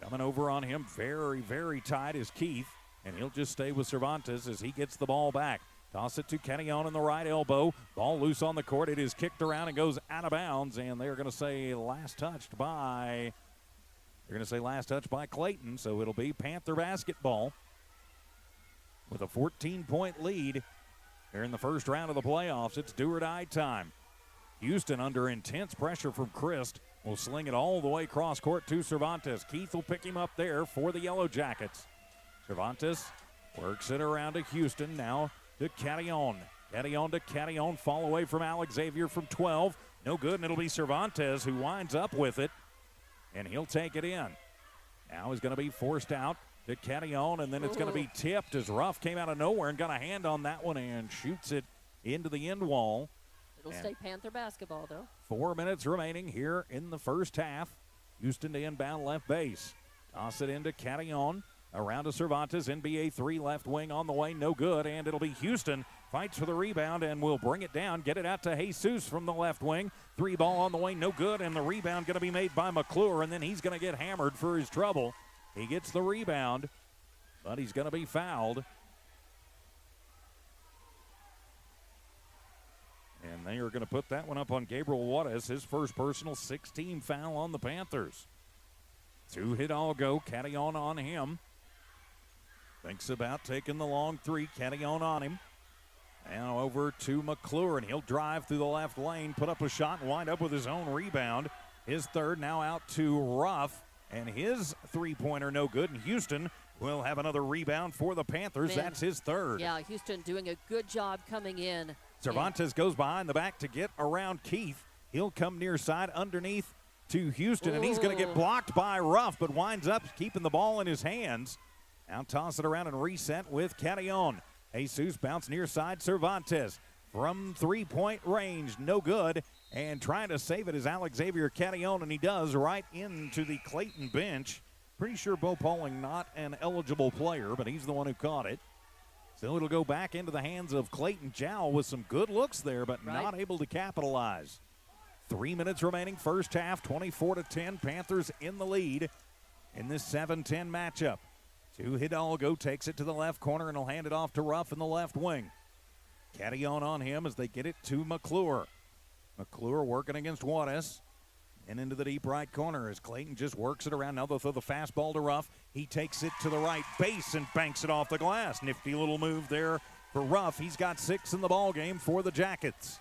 Coming over on him very, very tight is Keith, and he'll just stay with Cervantes as he gets the ball back. Toss it to Kettyon in the right elbow. Ball loose on the court. It is kicked around and goes out of bounds, and they're going to say last touched by Clayton, so it'll be Panther basketball with a 14-point lead. Here in the first round of the playoffs, it's do-or-die time. Houston under intense pressure from Christ will sling it all the way across court to Cervantes. Keith will pick him up there for the Yellowjackets. Cervantes works it around to Houston, now to Kettyon. Kettyon to Kettyon, fall away from Alex Xavier from 12. No good, and it'll be Cervantes who winds up with it, and he'll take it in. Now he's going to be forced out to Kettyon, and then it's going to be tipped as Ruff came out of nowhere and got a hand on that one and shoots it into the end wall. It'll stay Panther basketball, though. 4 minutes remaining here in the first half. Houston to inbound left base. Toss it into Catillon. Around to Cervantes. NBA 3 left wing on the way. No good. And it'll be Houston. Fights for the rebound and will bring it down. Get it out to Jesus from the left wing. 3 ball on the way. No good. And the rebound going to be made by McClure. And then he's going to get hammered for his trouble. He gets the rebound, but he's going to be fouled. And they are going to put that one up on Gabriel Juarez, his first personal 16 foul on the Panthers. 2 Hidalgo, Catillon on him. Thinks about taking the long 3, Catillon on him. Now over to McClure, and he'll drive through the left lane, put up a shot, and wind up with his own rebound. His third now out to Ruff, and his three-pointer no good. And Houston will have another rebound for the Panthers. Man. That's his third. Yeah, Houston doing a good job coming in. Cervantes goes behind the back to get around Keith. He'll come near side underneath to Houston, and he's going to get blocked by Ruff, but winds up keeping the ball in his hands. Now toss it around and reset with Catillon. Jesus bounce near side, Cervantes. From three-point range, no good. And trying to save it is Alex Xavier Catillon, and he does right into the Clayton bench. Pretty sure Bo Pauling not an eligible player, but he's the one who caught it. So it'll go back into the hands of Clayton Jal with some good looks there, but not able to capitalize. 3 minutes remaining, first half, 24-10. Panthers in the lead in this 7-10 matchup. 2 Hidalgo takes it to the left corner and will hand it off to Ruff in the left wing. Catillon on him as they get it to McClure. McClure working against Juarez. And into the deep right corner as Clayton just works it around. Now they'll throw the fastball to Ruff. He takes it to the right base and banks it off the glass. Nifty little move there for Ruff. He's got 6 in the ball game for the Jackets.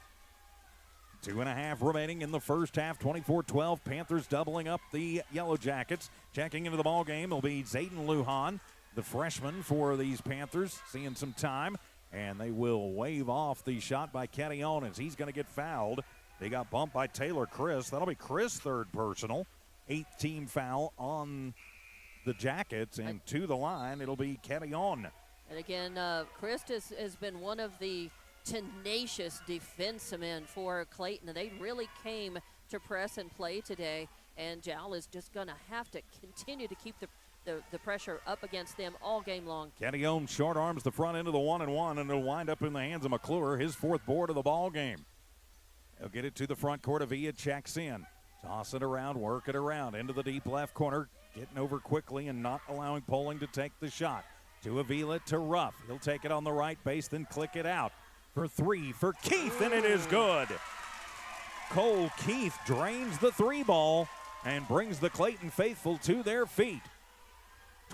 2.5 remaining in the first half, 24-12. Panthers doubling up the Yellowjackets. Checking into the ball game will be Zayden Lujan, the freshman for these Panthers, seeing some time. And they will wave off the shot by Catillon as he's going to get fouled. They got bumped by Taylor Chris. That'll be Chris' third personal. 8th team foul on the Jackets. And to the line, it'll be Catillon. And again, Chris has been one of the tenacious defensemen for Clayton. They really came to press and play today. And Jal is just going to have to continue to keep the pressure up against them all game long. Catillon short arms the front end of the 1-and-1, and it'll wind up in the hands of McClure, his 4th board of the ball game. He'll get it to the front court. Avila checks in. Toss it around, work it around. Into the deep left corner. Getting over quickly and not allowing Poling to take the shot. To Avila to Ruff. He'll take it on the right base, then click it out. For 3 for Keith, and it is good. Cole Keith drains the 3-ball and brings the Clayton faithful to their feet.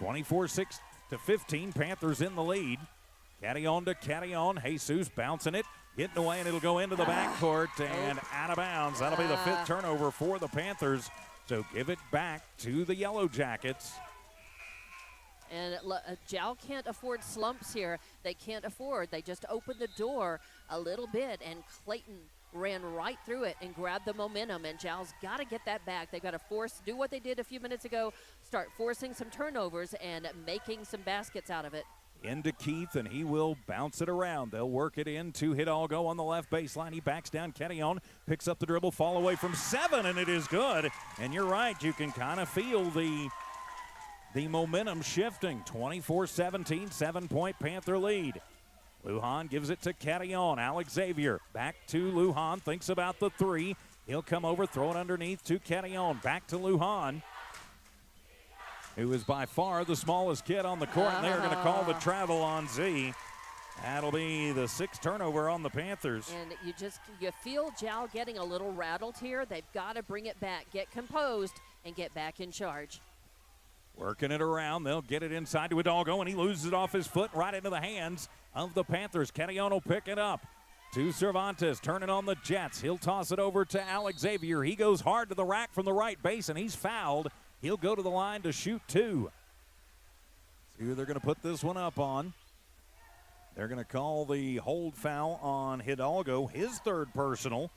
24-6-15. Panthers in the lead. Catillon to Catillon. Jesus bouncing it. Getting away, and it'll go into the backcourt and out of bounds. That'll be the 5th turnover for the Panthers. So give it back to the Yellowjackets. And Jal can't afford slumps here. They can't afford. They just opened the door a little bit, and Clayton ran right through it and grabbed the momentum. And Jal's got to get that back. They've got to do what they did a few minutes ago, start forcing some turnovers and making some baskets out of it. Into Keith, and he will bounce it around. They'll work it into Hidalgo on the left baseline. He backs down. Catillon picks up the dribble, fall away from 7, and it is good. And you're right, you can kind of feel the momentum shifting. 24-17, 7-point Panther lead. Lujan gives it to Catillon. Alex Xavier back to Lujan, thinks about the 3. He'll come over, throw it underneath to Catillon. Back to Lujan, who is by far the smallest kid on the court, and they're going to call the travel on Z. That'll be the 6th turnover on the Panthers. And you feel Jal getting a little rattled here. They've got to bring it back, get composed, and get back in charge. Working it around, they'll get it inside to Hidalgo, and he loses it off his foot right into the hands of the Panthers. Catillon will pick it up to Cervantes, turning on the Jets. He'll toss it over to Alex Xavier. He goes hard to the rack from the right base, and he's fouled. He'll go to the line to shoot 2. See who they're going to put this one up on. They're going to call the hold foul on Hidalgo, his 3rd personal.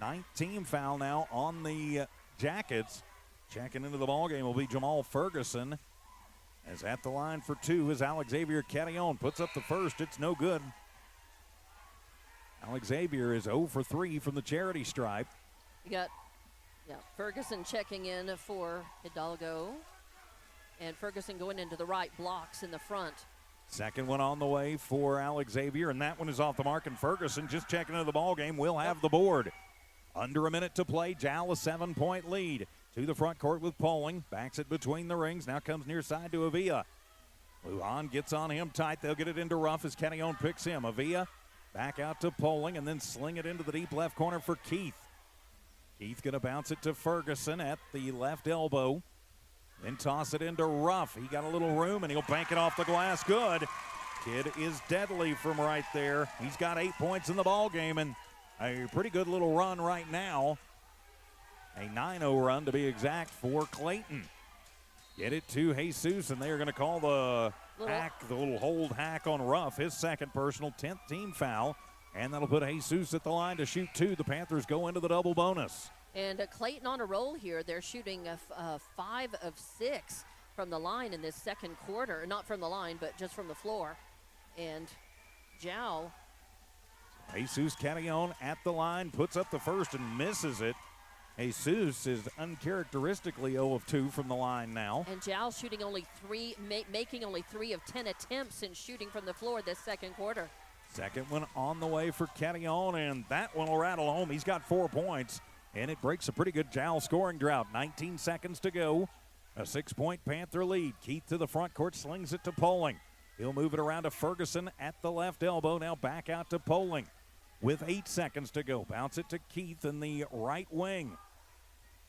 19 foul now on the Jackets. Checking into the ballgame will be Jamal Ferguson. As at the line for 2 is Alex Xavier Catillon. Puts up the first. It's no good. Alex Xavier is 0 for 3 from the charity stripe. You got Ferguson checking in for Hidalgo. And Ferguson going into the right, blocks in the front. Second one on the way for Alex Xavier, and that one is off the mark, and Ferguson just checking into the ball game will have the board. Under a minute to play, Jal a 7-point lead. To the front court with Poling, backs it between the rings, now comes near side to Avila. Lujan gets on him tight, they'll get it into Ruff as Kenyon picks him. Avila back out to Poling and then sling it into the deep left corner for Keith. Keith gonna bounce it to Ferguson at the left elbow. Then toss it into Ruff. He got a little room, and he'll bank it off the glass. Good. Kid is deadly from right there. He's got 8 points in the ball game, and a pretty good little run right now. A 9-0 run to be exact for Clayton. Get it to Jesus, and they are going to call the little hold hack on Ruff. His second personal, 10th team foul, and that'll put Jesus at the line to shoot 2. The Panthers go into the double bonus. And Clayton on a roll here. They're shooting 5 of 6 from the line in this second quarter. Not from the line, but just from the floor. And Jal. Jesus Kenyon at the line, puts up the first and misses it. Jesus is uncharacteristically 0 of 2 from the line now. And Jal shooting only 3, making only 3 of 10 attempts in shooting from the floor this second quarter. Second one on the way for Kenyon, and that one will rattle home. He's got 4 points. And it breaks a pretty good Jal scoring drought. 19 seconds to go. A 6-point Panther lead. Keith to the front court, slings it to Poling. He'll move it around to Ferguson at the left elbow. Now back out to Poling with 8 seconds to go. Bounce it to Keith in the right wing.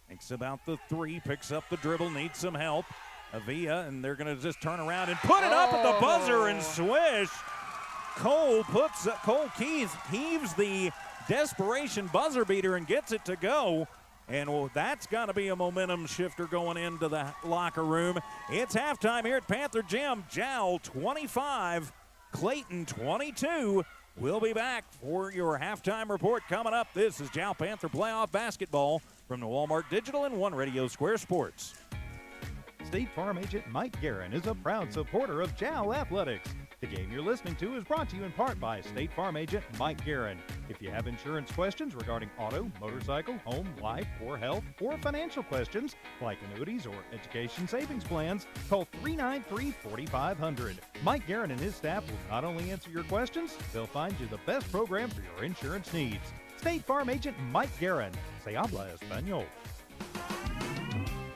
Thinks about the 3, picks up the dribble, needs some help. Avila, and they're going to just turn around and put it up at the buzzer and swish. Cole Keith heaves the desperation buzzer beater and gets it to go. And that's got to be a momentum shifter going into the locker room. It's halftime here at Panther Gym. Jal 25, Clayton 22. We'll be back for your halftime report coming up. This is Jal Panther Playoff Basketball from the Walmart Digital and One Radio Square Sports. State Farm agent Mike Guerin is a proud supporter of Jal Athletics. The game you're listening to is brought to you in part by State Farm agent Mike Guerin. If you have insurance questions regarding auto, motorcycle, home, life, or health, or financial questions like annuities or education savings plans, call 393-4500. Mike Guerin and his staff will not only answer your questions, they'll find you the best program for your insurance needs. State Farm agent Mike Guerin. Se habla español.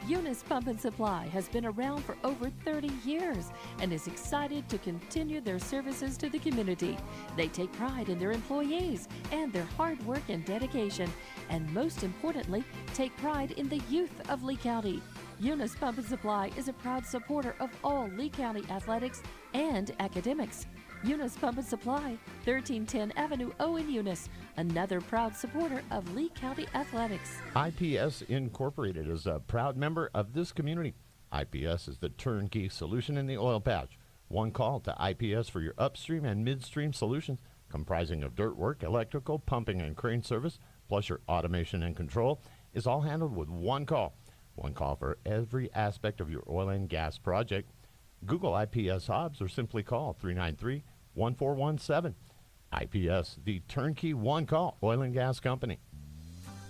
Eunice Pump and Supply has been around for over 30 years and is excited to continue their services to the community. They take pride in their employees and their hard work and dedication, and most importantly, take pride in the youth of Lee County. Eunice Pump and Supply is a proud supporter of all Lee County athletics and academics. Eunice Pump and Supply, 1310 Avenue O in Eunice, another proud supporter of Lee County athletics. IPS Incorporated is a proud member of this community. IPS is the turnkey solution in the oil patch. One call to IPS for your upstream and midstream solutions, comprising of dirt work, electrical, pumping, and crane service, plus your automation and control, is all handled with one call. One call for every aspect of your oil and gas project. Google IPS Hobbs or simply call 393-1417. IPS, the turnkey one-call oil and gas company.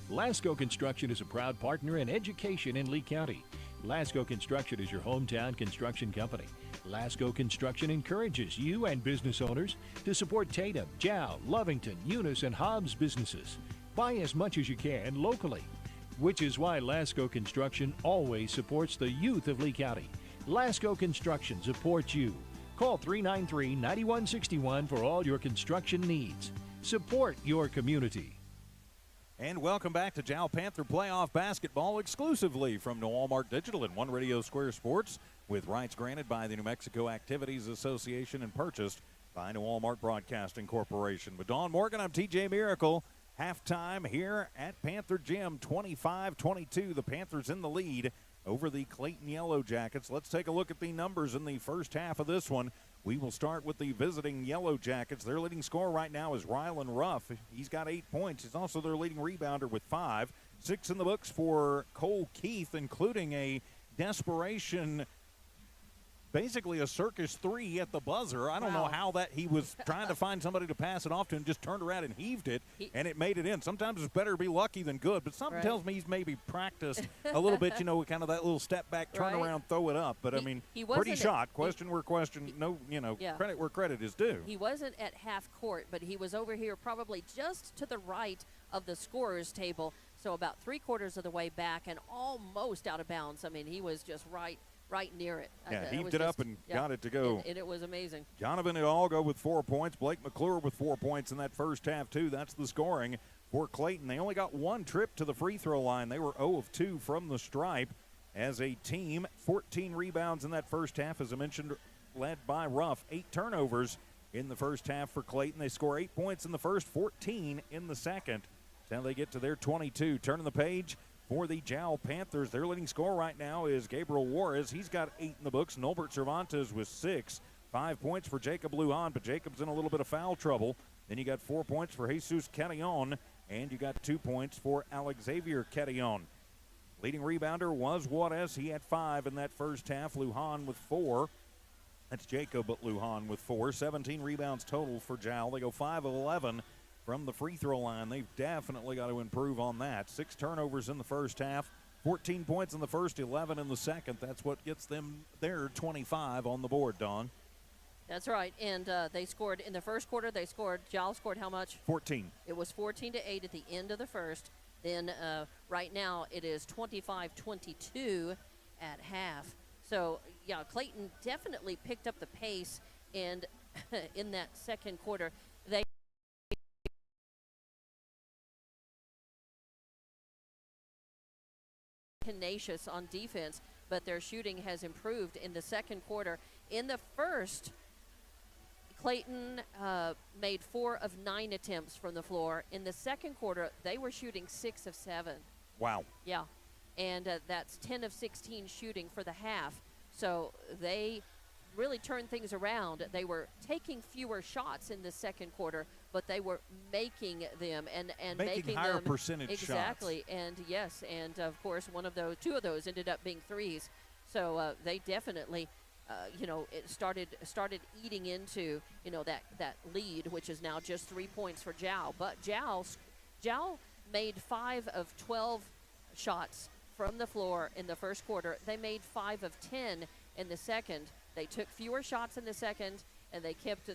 Lasco Construction is a proud partner in education in Lee County. Lasco Construction is your hometown construction company. Lasco Construction encourages you and business owners to support Tatum, Jal, Lovington, Eunice, and Hobbs businesses. Buy as much as you can locally, which is why Lasco Construction always supports the youth of Lee County. Lasco Construction supports you. Call 393-9161 for all your construction needs. Support your community. And welcome back to Jal Panther Playoff Basketball exclusively from the Walmart Digital and One Radio Square Sports, with rights granted by the New Mexico Activities Association and purchased by the Walmart Broadcasting Corporation. With Dawn Morgan, I'm TJ Miracle. Halftime here at Panther Gym, 25-22. The Panthers in the lead over the Clayton Yellowjackets. Let's take a look at the numbers in the first half of this one. We will start with the visiting Yellowjackets. Their leading scorer right now is Rylan Ruff. He's got 8 points. He's also their leading rebounder with 5. 6 in the books for Cole Keith, including a desperation basically a circus three at the buzzer. I don't know Wow. how that he was trying to find somebody to pass it off to and just turned around and heaved it, and it made it in. Sometimes it's better to be lucky than good, but something Right. tells me he's maybe practiced a little bit, kind of that little step back, turn Right. around, throw it up. But, He pretty wasn't shot. Question where question, Yeah. credit where credit is due. He wasn't at half court, but he was over here probably just to the right of the scorer's table, so about 3/4 of the way back and almost out of bounds. I mean, he was just right near it. Yeah, was heaved it up just- and got it to go. And it was amazing. Jonathan Hidalgo with 4 points. Blake McClure with 4 points in that first half, too. That's the scoring for Clayton. They only got one trip to the free throw line. They were 0 of 2 from the stripe as a team. 14 rebounds in that first half, as I mentioned, led by Ruff. 8 turnovers in the first half for Clayton. They score 8 points in the first, 14 in the second. Now they get to their 22. Turning the page for the Jal Panthers. Their leading scorer right now is Gabriel Juarez. He's got 8 in the books. Nolbert Cervantes with 6. 5 points for Jacob Lujan, but Jacob's in a little bit of foul trouble. Then you got 4 points for Jesus Carillon, and you got 2 points for Alexavier Carillon. Leading rebounder was Juarez. He had 5 in that first half. Lujan with 4. That's Jacob Lujan with 4. 17 rebounds total for Jal. They go 5 of 11 from the free throw line. They've definitely got to improve on that. 6 turnovers in the first half, 14 points in the first, 11 in the second. That's what gets them their 25 on the board, Dawn. That's right. And they scored in the first quarter. Jal scored how much? 14. It was 14-8 at the end of the first. Then right now it is 25-22 at half. So, yeah, Clayton definitely picked up the pace, and in that second quarter, they tenacious on defense, but their shooting has improved in the second quarter. In the first, Clayton made 4 of 9 attempts from the floor. In the second quarter, they were shooting 6 of 7. Wow. Yeah, and that's 10 of 16 shooting for the half. So they really turned things around. They were taking fewer shots in the second quarter, but they were making them and making higher them percentage exactly. And yes, and of course two of those ended up being threes. So they definitely, it started eating into that lead, which is now just 3 points for Jal. But Jal made 5 of 12 shots from the floor in the first quarter. They made 5 of 10 in the second. They took fewer shots in the second, and they kept,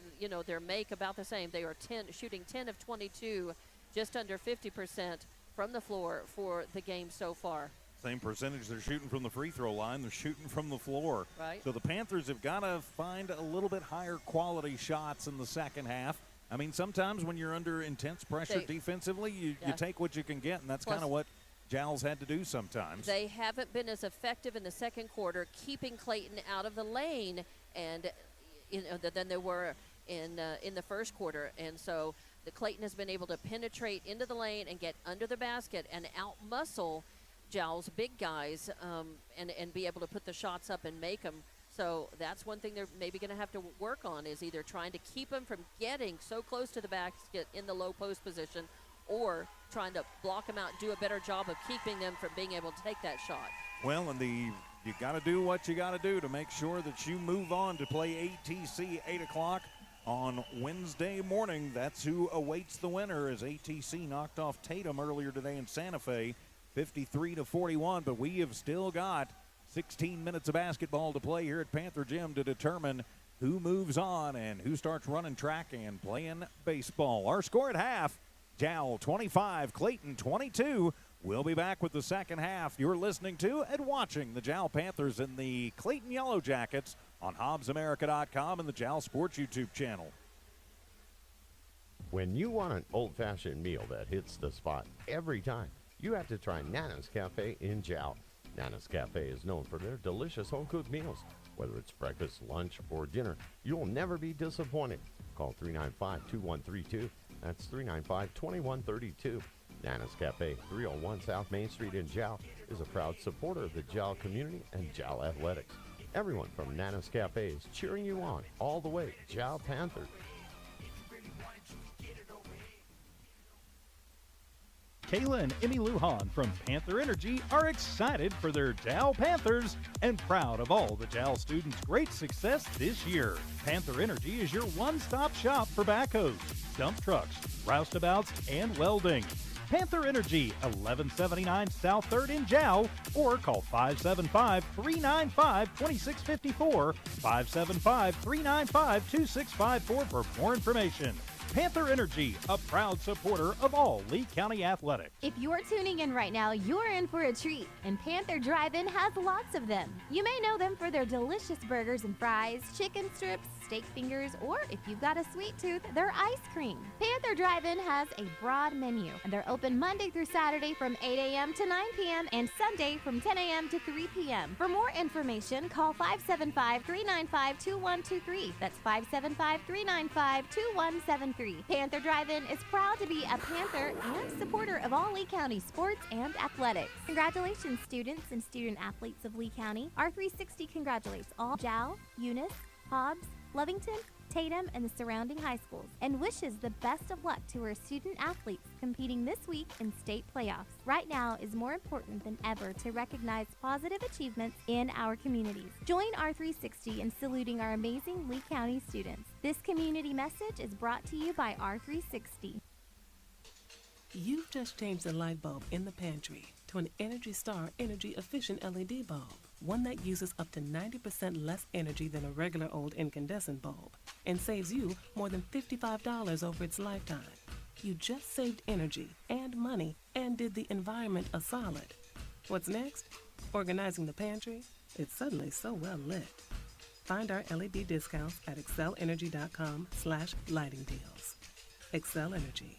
their make about the same. They are shooting 10 of 22, just under 50% from the floor for the game so far. Same percentage they're shooting from the free throw line. They're shooting from the floor. Right. So the Panthers have got to find a little bit higher quality shots in the second half. I mean, sometimes when you're under intense pressure defensively, you take what you can get, and that's kind of what Jal's had to do sometimes. They haven't been as effective in the second quarter, keeping Clayton out of the lane, and than they were in the first quarter. And so the Clayton has been able to penetrate into the lane and get under the basket and out-muscle Jal's big guys, and be able to put the shots up and make them. So that's one thing they're maybe going to have to work on, is either trying to keep them from getting so close to the basket in the low post position, or trying to block them out, do a better job of keeping them from being able to take that shot. Well, and you got to do what you got to do to make sure that you move on to play ATC 8 o'clock on Wednesday morning. That's who awaits the winner, as ATC knocked off Tatum earlier today in Santa Fe, 53-41. But we have still got 16 minutes of basketball to play here at Panther Gym to determine who moves on and who starts running track and playing baseball. Our score at half, Jal 25, Clayton 22. We'll be back with the second half. You're listening to and watching the Jal Panthers and the Clayton Yellowjackets on HobbsAmerica.com and the Jal Sports YouTube channel. When you want an old-fashioned meal that hits the spot every time, you have to try Nana's Cafe in Jal. Nana's Cafe is known for their delicious home-cooked meals. Whether it's breakfast, lunch, or dinner, you'll never be disappointed. Call 395-2132. That's 395-2132. Nana's Cafe, 301 South Main Street in Jal, is a proud supporter of the Jal community and Jal athletics. Everyone from Nana's Cafe is cheering you on all the way. Jal Panthers. Kayla and Emmy Lujan from Panther Energy are excited for their Jal Panthers and proud of all the Jal students' great success this year. Panther Energy is your one-stop shop for backhoes, dump trucks, roustabouts, and welding. Panther Energy, 1179 South 3rd in Jal, or call 575-395-2654, 575-395-2654 for more information. Panther Energy, a proud supporter of all Lee County athletics. If you're tuning in right now, you're in for a treat, and Panther Drive-In has lots of them. You may know them for their delicious burgers and fries, chicken strips, steak fingers, or if you've got a sweet tooth, their ice cream. Panther Drive-In has a broad menu, and they're open Monday through Saturday from 8 a.m. to 9 p.m. and Sunday from 10 a.m. to 3 p.m. For more information, call 575-395-2123. That's 575-395-2173. Panther Drive-In is proud to be a Panther and supporter of all Lee County sports and athletics. Congratulations, students and student athletes of Lee County. R360 congratulates all Jal, Eunice, Hobbs, Lovington, Tatum, and the surrounding high schools, and wishes the best of luck to our student athletes competing this week in state playoffs. Right now is more important than ever to recognize positive achievements in our communities. Join R360 in saluting our amazing Lee County students. This community message is brought to you by R360. You've just changed the light bulb in the pantry to an Energy Star energy-efficient LED bulb, one that uses up to 90% less energy than a regular old incandescent bulb and saves you more than $55 over its lifetime. You just saved energy and money and did the environment a solid. What's next? Organizing the pantry? It's suddenly so well lit. Find our LED discounts at excellenergy.com/lighting deals. Excel Energy.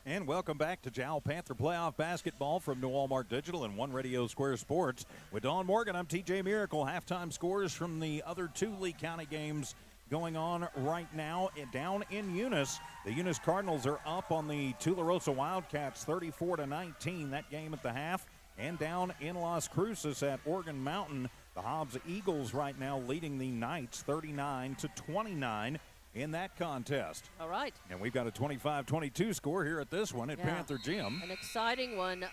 And welcome back to Jal Panther Playoff Basketball from New Walmart Digital and One Radio Square Sports. With Dawn Morgan, I'm TJ Miracle. Halftime scores from the other two Lee County games going on right now. Down in Eunice, the Eunice Cardinals are up on the Tularosa Wildcats 34-19, that game at the half. And down in Las Cruces at Oregon Mountain, the Hobbs Eagles right now leading the Knights 39-29. In that contest. All right. And we've got a 25-22 score here at this one at Panther Gym. An exciting one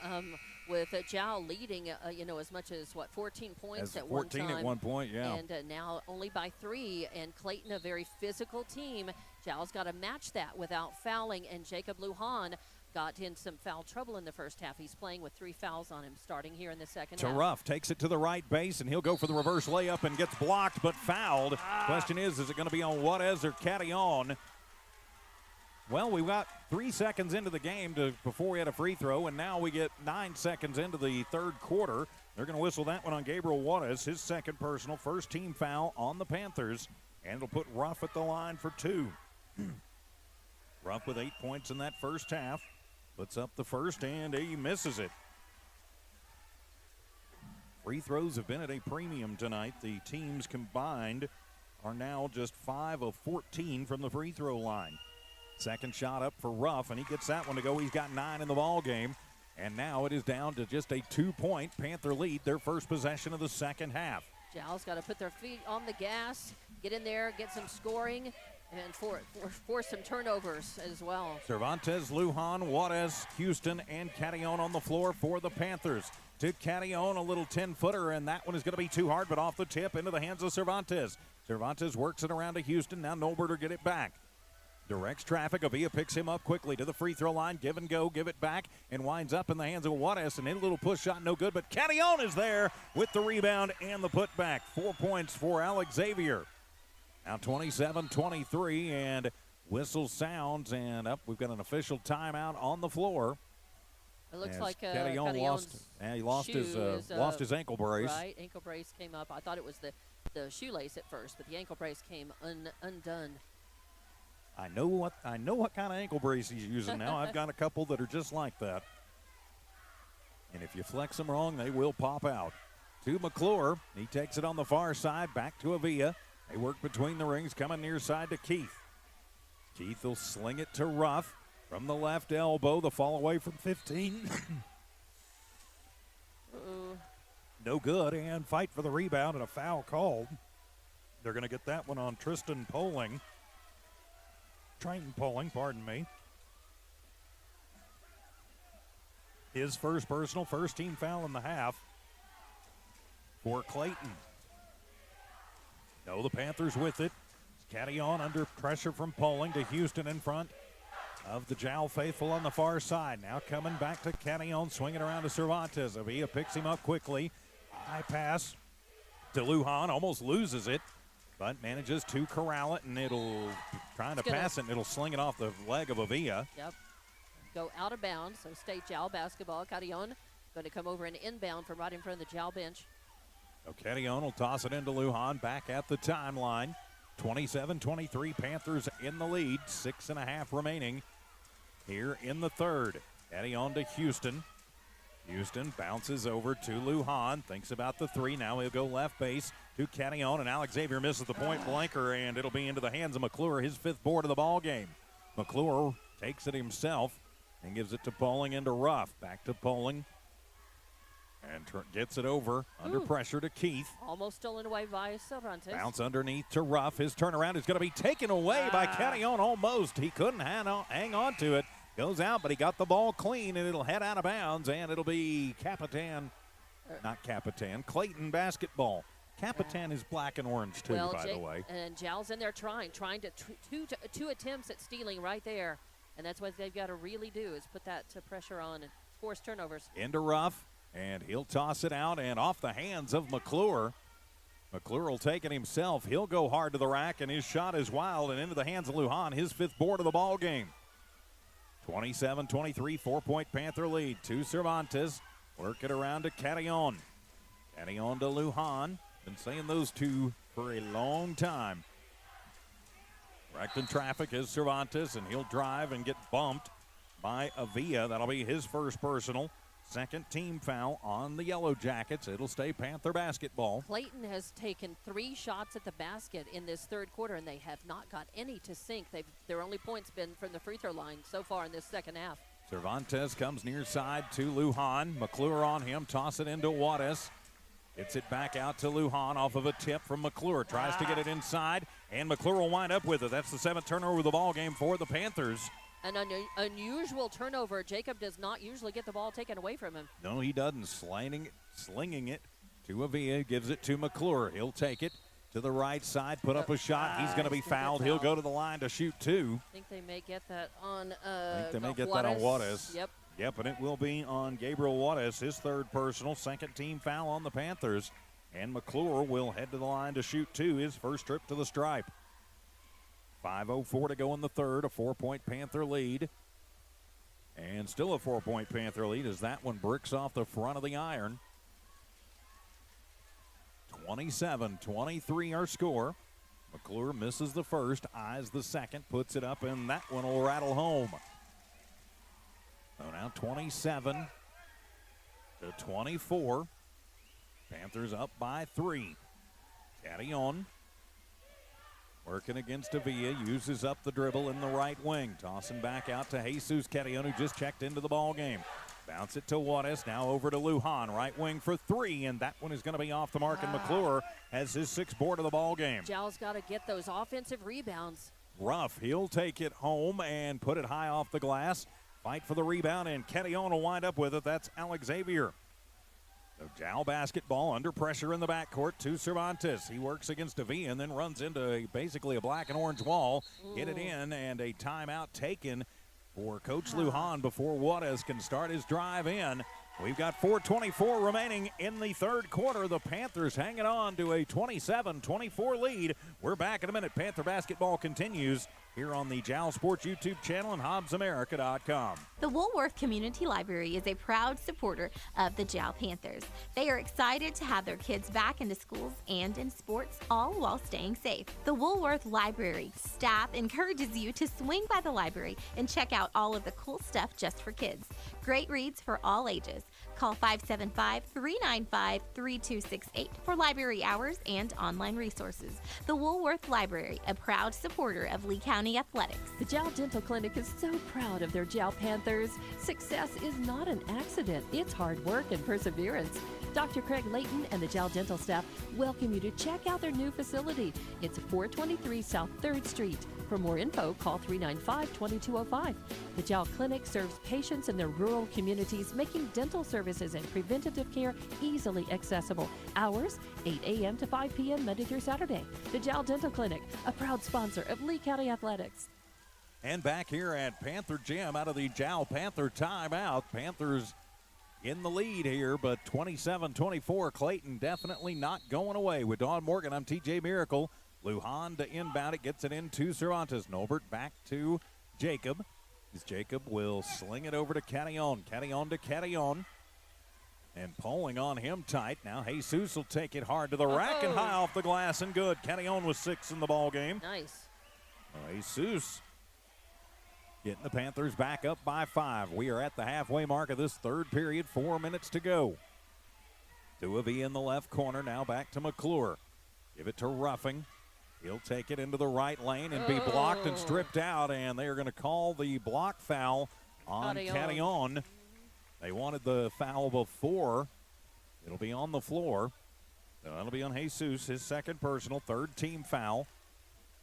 with Jal leading, as much as, 14 points at one time. 14 at one point, yeah. And now only by 3. And Clayton, a very physical team. Jal's got to match that without fouling. And Jacob Lujan got in some foul trouble in the first half. He's playing with 3 fouls on him starting here in the second half. Ruff takes it to the right base, and he'll go for the reverse layup and gets blocked but fouled. Question is it going to be on Juarez or Catillon? Well, we got 3 seconds into the game before we had a free throw, and now we get 9 seconds into the third quarter. They're going to whistle that one on Gabriel Juarez, his second personal, first team foul on the Panthers, and it'll put Ruff at the line for 2. Ruff with 8 points in that first half. Puts up the first, and he misses it. Free throws have been at a premium tonight. The teams combined are now just 5 of 14 from the free throw line. Second shot up for Ruff, and he gets that one to go. He's got 9 in the ball game, and now it is down to just a 2-point Panther lead, their first possession of the second half. Jal's got to put their feet on the gas, get in there, get some scoring, and force some turnovers as well. Cervantes, Lujan, Juarez, Houston, and Catillon on the floor for the Panthers. To Catillon, a little 10-footer, and that one is going to be too hard, but off the tip into the hands of Cervantes. Cervantes works it around to Houston. Now Norbert get it back. Directs traffic. Avila picks him up quickly to the free throw line. Give and go, give it back, and winds up in the hands of Juarez. And a little push shot, no good, but Catillon is there with the rebound and the putback. 4 points for Alex Xavier. Now 27-23, and whistle sounds, and we've got an official timeout on the floor. It looks like Catillon lost his ankle brace. Right, ankle brace came up. I thought it was the shoelace at first, but the ankle brace came undone. I know what kind of ankle brace he's using now. I've got a couple that are just like that. And if you flex them wrong, they will pop out. To McClure. He takes it on the far side, back to Avila. They work between the rings, coming near side to Keith. Keith will sling it to Ruff from the left elbow. The fall away from 15. No good, and fight for the rebound and a foul called. They're going to get that one on Tristan Poling. Triton Poling, pardon me. His first personal, first team foul in the half for Clayton. No, the Panthers with it. Caddy on under pressure from Poling to Houston in front of the Jal faithful on the far side. Now coming back to Caddy on, swinging around to Cervantes. Avila picks him up quickly. High pass to Lujan, almost loses it, but manages to corral it, and it'll trying to pass it, and it'll sling it off the leg of Avila. Yep. Go out of bounds, so State Jal basketball. Carillon going to come over and inbound from right in front of the Jal bench. So Carillon will toss it into Lujan back at the timeline. 27-23, Panthers in the lead. 6.5 remaining here in the third. Carillon to Houston. Houston bounces over to Lujan, thinks about the three. Now he'll go left base to Carillon, and Alex Xavier misses the point blanker, and it'll be into the hands of McClure, his 5th board of the ball game. McClure takes it himself and gives it to Poling into Ruff. Back to Poling. And gets it over under pressure to Keith. Almost stolen away by Cervantes. Bounce underneath to Ruff. His turnaround is going to be taken away by Carillon almost. He couldn't hang on to it. Goes out, but he got the ball clean, and it'll head out of bounds, and it'll be Clayton basketball. Capitan is black and orange, too, by the way. And Jal's in there trying to two attempts at stealing right there. And that's what they've got to really do is put that pressure on and force turnovers. Into Ruff, and he'll toss it out and off the hands of McClure. McClure will take it himself. He'll go hard to the rack, and his shot is wild and into the hands of Lujan, his 5th board of the ball game. 27-23, 4-point Panther lead. To Cervantes. Work it around to Carillon. Carillon to Lujan. Been saying those two for a long time. Wrecked in traffic is Cervantes, and he'll drive and get bumped by Avila. That'll be his first personal. 2nd team foul on the Yellowjackets. It'll stay Panther basketball. Clayton has taken 3 shots at the basket in this 3rd quarter, and they have not got any to sink. Their only points been from the free throw line so far in this 2nd half. Cervantes comes near side to Lujan. McClure on him. Toss it into Juarez. Gets it back out to Lujan off of a tip from McClure. Tries to get it inside, and McClure will wind up with it. That's the 7th turnover of the ball game for the Panthers. An unusual turnover. Jacob does not usually get the ball taken away from him. No, he doesn't. Slinging it to Avila. Gives it to McClure. He'll take it to the right side. Put up a shot. He's going to be fouled. He'll go to the line to shoot 2. I think they may get that on Juarez. Yep, and it will be on Gabriel Juarez, his 3rd personal. 2nd team foul on the Panthers. And McClure will head to the line to shoot 2, his first trip to the stripe. 5:04 to go in the third, a 4-point Panther lead. And still a 4-point Panther lead as that one bricks off the front of the iron. 27-23 our score. McClure misses the first, eyes the second, puts it up, and that one will rattle home. So now 27-24. Panthers up by 3. Carillon working against Avila, uses up the dribble in the right wing. Tossing back out to Jesus Carillon, who just checked into the ball game. Bounce it to Juarez, now over to Lujan, right wing for 3, and that one is going to be off the mark, and McClure has his 6th board of the ball game. Jal's got to get those offensive rebounds. Ruff, he'll take it home and put it high off the glass. Fight for the rebound, and Carillon will wind up with it. That's Alex Xavier. So Jal basketball under pressure in the backcourt to Cervantes. He works against Avila and then runs into basically a black and orange wall. Get it in, and a timeout taken for Coach Lujan before Juarez can start his drive in. We've got 4:24 remaining in the 3rd quarter. The Panthers hanging on to a 27-24 lead. We're back in a minute. Panther basketball continues here on the Jal Sports YouTube channel and HobbsAmerica.com. The Woolworth Community Library is a proud supporter of the Jal Panthers. They are excited to have their kids back into schools and in sports, all while staying safe. The Woolworth Library staff encourages you to swing by the library and check out all of the cool stuff just for kids. Great reads for all ages. Call 575-395-3268 for library hours and online resources. The Woolworth Library, a proud supporter of Lee County Athletics. The Jal Dental Clinic is so proud of their Jal Panthers. Success is not an accident. It's hard work and perseverance. Dr. Craig Layton and the Jal Dental staff welcome you to check out their new facility. It's 423 South 3rd Street. For more info, call 395-2205. The Jal Clinic serves patients in their rural communities, making dental services and preventative care easily accessible. Hours, 8 a.m. to 5 p.m. Monday through Saturday. The Jal Dental Clinic, a proud sponsor of Lee County Athletics. And back here at Panther Gym, out of the Jal Panther timeout, Panthers in the lead here, but 27-24. Clayton definitely not going away. With Dawn Morgan, I'm TJ Miracle. Lujan to inbound it, gets it into Cervantes. Nolbert back to Jacob. As Jacob will sling it over to Catillon. Catillon to Catillon. And pulling on him tight. Now Jesus will take it hard to the rack and high off the glass and good. Catillon was 6 in the ball game. Nice. Jesus getting the Panthers back up by 5. We are at the halfway mark of this third period. 4 minutes to go. Tuivie in the left corner. Now back to McClure. Give it to Ruffing. He'll take it into the right lane and be blocked and stripped out, and they are going to call the block foul on Catillon. They wanted the foul before. It'll be on the floor. That'll be on Jesus, his second personal, third team foul.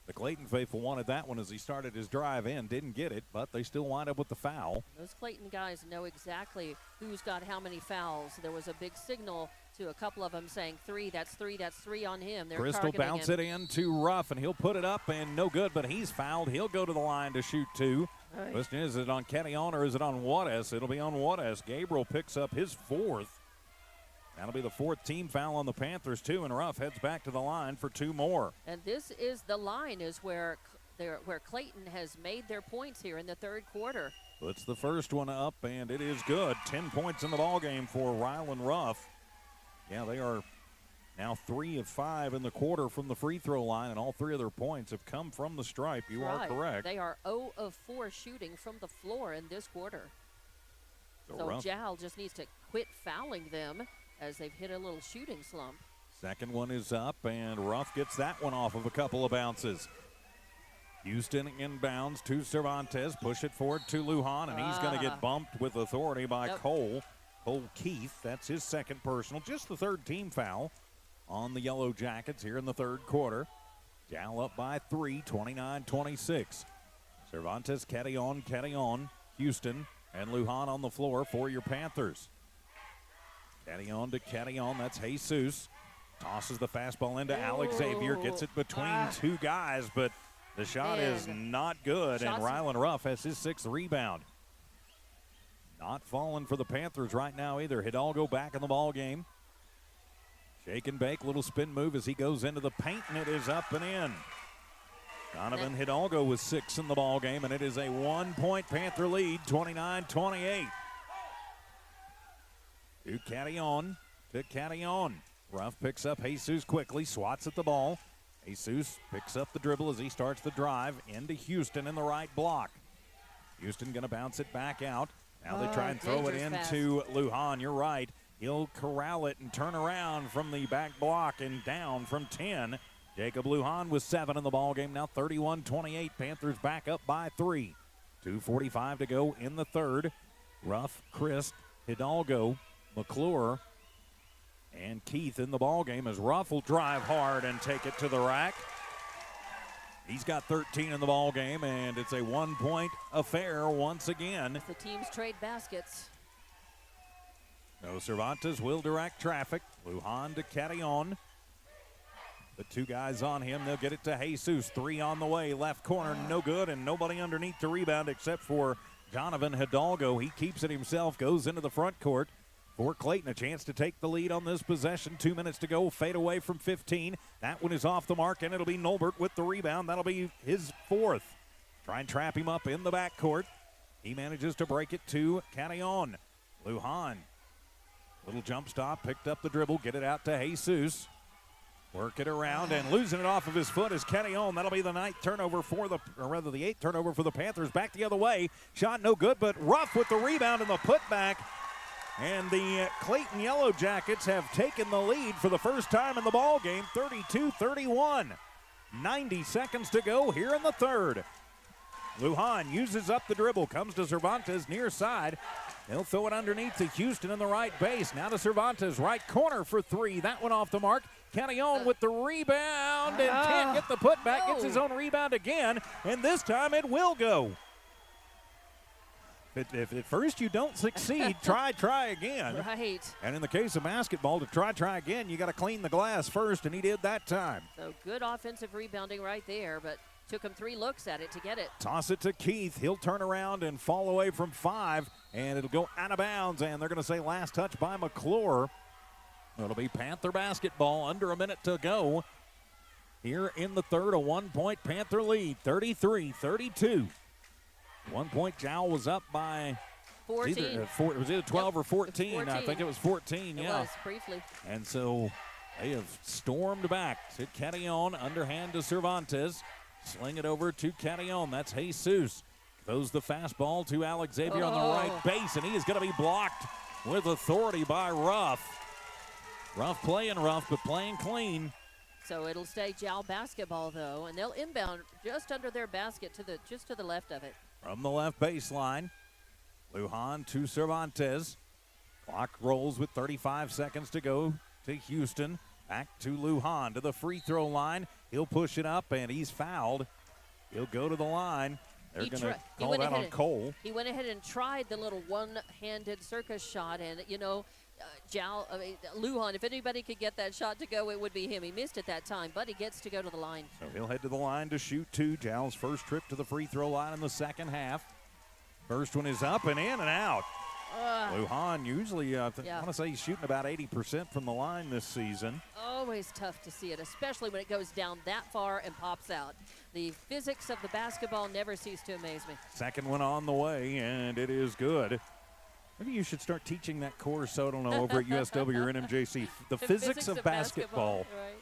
The Clayton faithful wanted that one as he started his drive in. Didn't get it, but they still wind up with the foul. Those Clayton guys know exactly who's got how many fouls. There was a big signal to a couple of them saying 3, that's 3, that's 3 on him. They're Crystal bounce it in to Ruff, and he'll put it up and no good, but he's fouled. He'll go to the line to shoot 2. Right. Question is it on Catillon or is it on Juarez? It'll be on Juarez. Gabriel picks up his 4th. That'll be the 4th team foul on the Panthers, too, and Ruff heads back to the line for 2 more. And this is the line is where Clayton has made their points here in the third quarter. Puts the first one up, and it is good. 10 points in the ballgame for Rylan Ruff. Yeah, they are now 3 of 5 in the quarter from the free throw line, and all 3 of their points have come from the stripe. You are correct. They are 0 of 4 shooting from the floor in this quarter. So Jal just needs to quit fouling them as they've hit a little shooting slump. Second one is up, and Ruff gets that one off of a couple of bounces. Houston inbounds to Cervantes. Push it forward to Lujan, and he's going to get bumped with authority by Cole Keith. That's his second personal. Just the third team foul on the Yellowjackets here in the third quarter. Jal up by 3, 29-26. Cervantes, Catillon, Houston, and Lujan on the floor for your Panthers. Catillon to Catillon, that's Jesus. Tosses the fastball into Alex Xavier, gets it between 2 guys, but the shot is not good, and Rylan Ruff has his 6th rebound. Not falling for the Panthers right now either. Hidalgo back in the ball game. Shake and bake, little spin move as he goes into the paint, and it is up and in. Donovan Hidalgo was 6 in the ball game, and it is a 1-point Panther lead, 29-28. To Catillon. Ruff picks up Jesus quickly, swats at the ball. Jesus picks up the dribble as he starts the drive into Houston in the right block. Houston going to bounce it back out. Now they try and throw it into Lujan. You're right. He'll corral it and turn around from the back block and down from 10. Jacob Lujan was 7 in the ballgame. Now 31-28. Panthers back up by 3. 2:45 to go in the third. Ruff, Christ, Hidalgo, McClure, and Keith in the ballgame as Ruff will drive hard and take it to the rack. He's got 13 in the ballgame, and it's a 1-point affair once again. The teams trade baskets. No, Cervantes will direct traffic. Lujan to Catillon. The 2 guys on him. They'll get it to Jesus. 3 on the way. Left corner, no good, and nobody underneath the rebound except for Donovan Hidalgo. He keeps it himself, goes into the front court. For Clayton, a chance to take the lead on this possession. 2 minutes to go. Fade away from 15. That one is off the mark, and it'll be Nolbert with the rebound. That'll be his 4th. Try and trap him up in the backcourt. He manages to break it to Catillon. Lujan. Little jump stop. Picked up the dribble. Get it out to Jesus. Work it around and losing it off of his foot is Catillon. That'll be the 8th turnover for the Panthers. Back the other way. Shot no good, but Ruff with the rebound and the putback. And the Clayton Yellowjackets have taken the lead for the first time in the ballgame, 32-31. 90 seconds to go here in the third. Lujan uses up the dribble, comes to Cervantes near side. He'll throw it underneath to Houston in the right base. Now to Cervantes, right corner for three. That one off the mark. Cantillon with the rebound and can't get the putback. Gets his own rebound again, and this time it will go. If at first you don't succeed, try again. Right. And in the case of basketball, to try again, you got to clean the glass first, and he did that time. So good offensive rebounding right there, but took him 3 looks at it to get it. Toss it to Keith. He'll turn around and fall away from 5, and it'll go out of bounds, and they're going to say last touch by McClure. It'll be Panther basketball, under a minute to go. Here in the third, a 1-point Panther lead, 33-32. 1 point, Jal was up by 14. Was it 12 or 14? 14? I think it was 14, It yeah. was, briefly. And so they have stormed back. To Cantillon, underhand to Cervantes. Sling it over to Cantillon. That's Jesus. Throws the fastball to Alex Xavier on the right base, and he is going to be blocked with authority by Ruff. Ruff playing rough, but playing clean. So it'll stay Jal basketball, though, and they'll inbound just under their basket just to the left of it. From the left baseline, Lujan to Cervantes. Clock rolls with 35 seconds to go to Houston. Back to Lujan to the free throw line. He'll push it up, and he's fouled. He'll go to the line. They're going to call that on Cole. He went ahead and tried the little one-handed circus shot, and, Lujan, if anybody could get that shot to go, it would be him. He missed it that time, but he gets to go to the line. So he'll head to the line to shoot 2. Jal's first trip to the free throw line in the second half. First one is up and in and out. Lujan usually, I want to say he's shooting about 80% from the line this season. Always tough to see it, especially when it goes down that far and pops out. The physics of the basketball never cease to amaze me. Second one on the way, and it is good. Maybe you should start teaching that course, so I don't know, over at USW or NMJC. The physics of basketball. Right.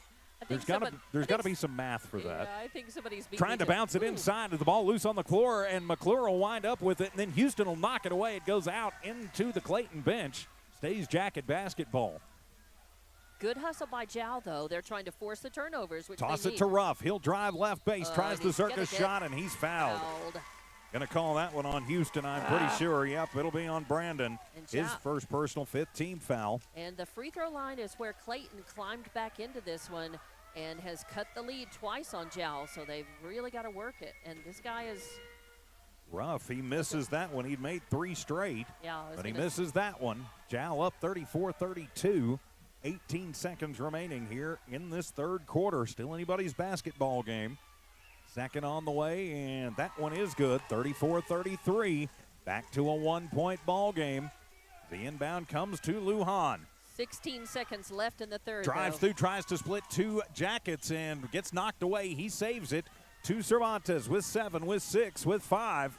There's got to be some math for that. Yeah, I think somebody's trying to bounce it inside with the ball loose on the floor, and McClure will wind up with it, and then Houston will knock it away. It goes out into the Clayton bench. Stays Jacket basketball. Good hustle by Jal, though. They're trying to force the turnovers, which Toss they it need. to Ruff. He'll drive left base, tries the circus get shot, and he's fouled. Going to call that one on Houston, I'm pretty sure. Yep, it'll be on Brandon. His first personal 5th-team foul. And the free throw line is where Clayton climbed back into this one and has cut the lead twice on Jal, so they've really got to work it. And this guy is Ruff. He misses that one. He'd made 3 straight, but he misses that one. Jal up 34-32. 18 seconds remaining here in this third quarter. Still anybody's basketball game. Second on the way, and that one is good. 34-33. Back to a 1-point ball game. The inbound comes to Lujan. 16 seconds left in the third. Drives through, tries to split 2 Jackets, and gets knocked away. He saves it. To Cervantes with 7, with 6, with 5.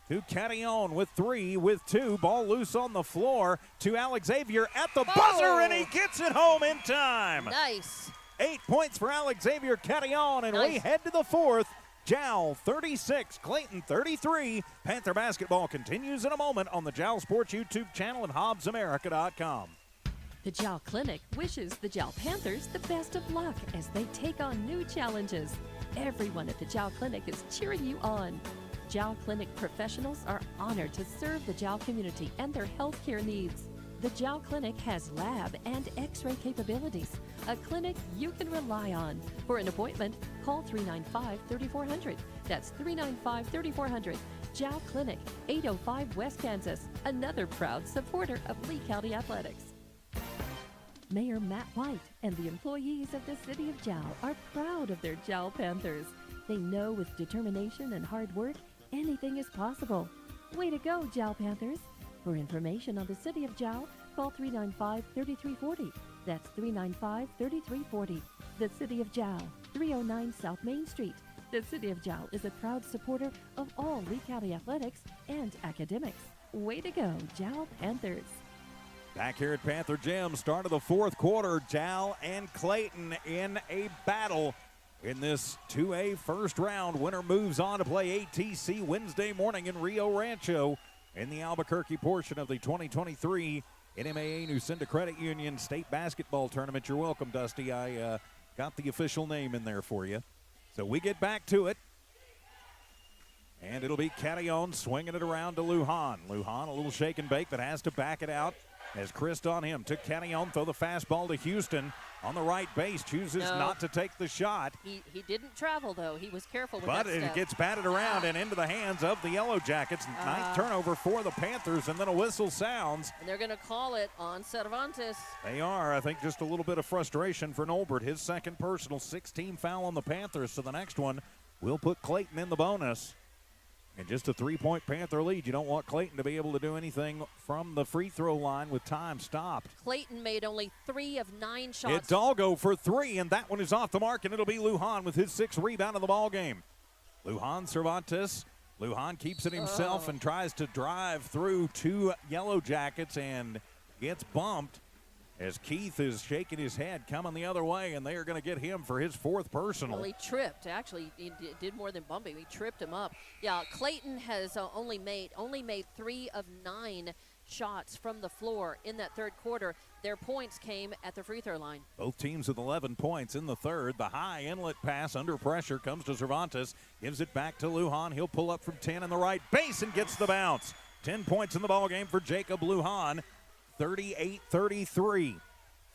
To Cantillon with 3, with 2. Ball loose on the floor to Alex Xavier at the buzzer, and he gets it home in time. Nice. 8 points for Alex Xavier Cantillon, and we head to the fourth. Jal 36, Clayton 33. Panther basketball continues in a moment on the Jal Sports YouTube channel and HobbsAmerica.com. The Jal Clinic wishes the Jal Panthers the best of luck as they take on new challenges. Everyone at the Jal Clinic is cheering you on. Jal Clinic professionals are honored to serve the Jal community and their healthcare needs. The Jal Clinic has lab and x-ray capabilities, a clinic you can rely on. For an appointment, call 395-3400. That's 395-3400. Jal Clinic, 805 West Kansas, another proud supporter of Lee County Athletics. Mayor Matt White and the employees of the City of Jal are proud of their Jal Panthers. They know with determination and hard work, anything is possible. Way to go, Jal Panthers! For information on the City of Jal, call 395-3340. That's 395-3340. The City of Jal, 309 South Main Street. The City of Jal is a proud supporter of all Lee County athletics and academics. Way to go, Jal Panthers! Back here at Panther Gym, start of the fourth quarter, Jal and Clayton in a battle in this 2A first round. Winner moves on to play ATC Wednesday morning in Rio Rancho in the Albuquerque portion of the 2023 NMAA Nucinda Credit Union State Basketball Tournament. You're welcome, Dusty. I got the official name in there for you. So we get back to it. And it'll be Catillon swinging it around to Lujan. Lujan, a little shake and bake, but has to back it out as Christ on him. To Catillon, throw the fastball to Houston on the right base. Chooses not to take the shot. He didn't travel, though. He was careful with but that it step. gets batted around and into the hands of the Yellowjackets. Ninth turnover for the Panthers, and then a whistle sounds. And they're going to call it on Cervantes. They are. I think just a little bit of frustration for Nolbert. His second personal, 16 foul on the Panthers. So the next one will put Clayton in the bonus. And just a 3-point Panther lead. You don't want Clayton to be able to do anything from the free throw line with time stopped. Clayton made only 3 of 9 shots. It's Hidalgo for 3, and that one is off the mark, and it'll be Lujan with his 6th rebound of the ball game. Lujan Cervantes. Lujan keeps it himself and tries to drive through 2 Yellowjackets and gets bumped as Keith is shaking his head coming the other way, and they are going to get him for his 4th personal. Well, he tripped. Actually, he did more than bump him. He tripped him up. Yeah, Clayton has only made 3 of 9 shots from the floor in that third quarter. Their points came at the free throw line. Both teams with 11 points in the third. The high inlet pass under pressure comes to Cervantes. Gives it back to Lujan. He'll pull up from 10 in the right base and gets the bounce. 10 points in the ball game for Jacob Lujan. 38-33.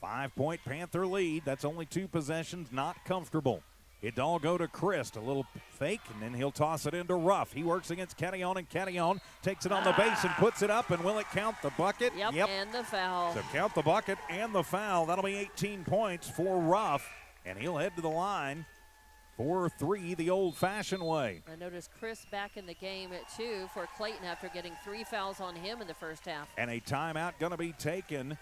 5-point Panther lead. That's only 2 possessions. Not comfortable. Hidalgo to Christ. A little fake, and then he'll toss it into Ruff. He works against Catillon, and Catillon takes it on the base and puts it up. And will it count the bucket? Yep. And the foul. So count the bucket and the foul. That'll be 18 points for Ruff, and he'll head to the line for 3 the old-fashioned way. I noticed Chris back in the game at 2 for Clayton after getting 3 fouls on him in the first half. And a timeout going to be taken.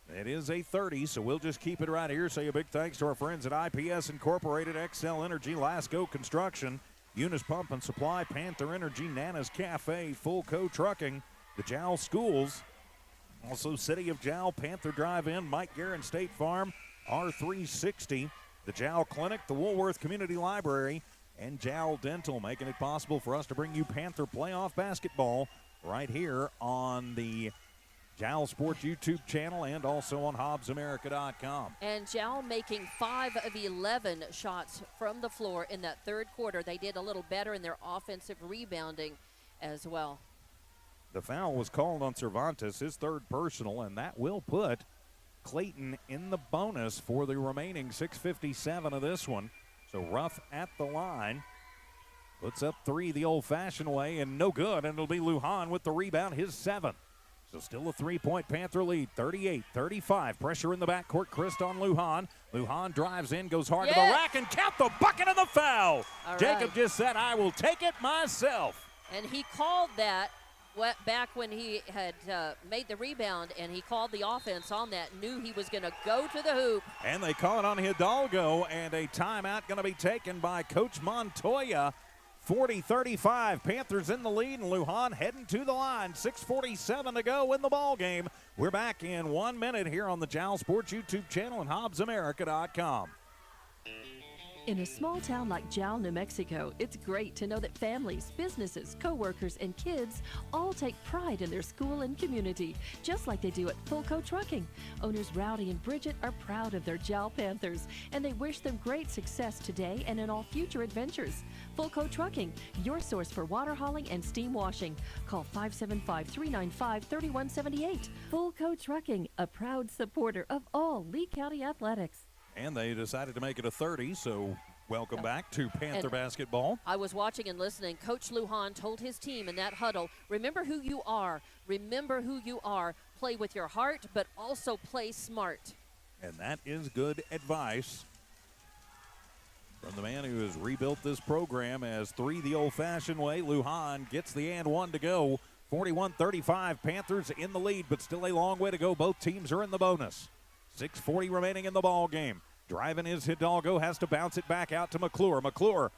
It is a 30, so we'll just keep it right here. Say a big thanks to our friends at IPS Incorporated, XL Energy, Lasco Construction, Eunice Pump and Supply, Panther Energy, Nana's Cafe, Fulco Trucking, the Jal Schools, also City of Jal, Panther Drive-In, Mike Guerin State Farm, R360, the Jal Clinic, the Woolworth Community Library, and Jal Dental, making it possible for us to bring you Panther playoff basketball right here on the Jal Sports YouTube channel and also on HobbsAmerica.com. And Jal making 5 of 11 shots from the floor in that third quarter. They did a little better in their offensive rebounding as well. The foul was called on Cervantes, his 3rd personal, and that will put Clayton in the bonus for the remaining 6:57 of this one. So Ruff at the line. Puts up 3 the old-fashioned way, and no good, and it'll be Lujan with the rebound, his 7th. So still a 3-point Panther lead, 38-35. Pressure in the backcourt, Christ on Lujan. Lujan drives in, goes hard to the rack, and count the bucket of the foul. Jacob just said, I will take it myself. And he called that back when he had made the rebound, and he called the offense on that, knew he was going to go to the hoop. And they call it on Hidalgo, and a timeout going to be taken by Coach Montoya. 40-35, Panthers in the lead, and Lujan heading to the line. 6:47 to go in the ball game. We're back in 1 minute here on the Jal Sports YouTube channel and HobbsAmerica.com. In a small town like Jal, New Mexico, it's great to know that families, businesses, co-workers, and kids all take pride in their school and community, just like they do at Fulco Trucking. Owners Rowdy and Bridget are proud of their Jal Panthers, and they wish them great success today and in all future adventures. Fulco Trucking, your source for water hauling and steam washing. Call 575-395-3178. Fulco Trucking, a proud supporter of all Lee County athletics. And they decided to make it a 30, so welcome back to Panther basketball. I was watching and listening. Coach Lujan told his team in that huddle, remember who you are. Remember who you are. Play with your heart, but also play smart. And that is good advice from the man who has rebuilt this program as 3 the old-fashioned way. Lujan gets the and 1 to go. 41-35, Panthers in the lead, but still a long way to go. Both teams are in the bonus. 6:40 remaining in the ball game. Driving is Hidalgo, has to bounce it back out to McClure. McClure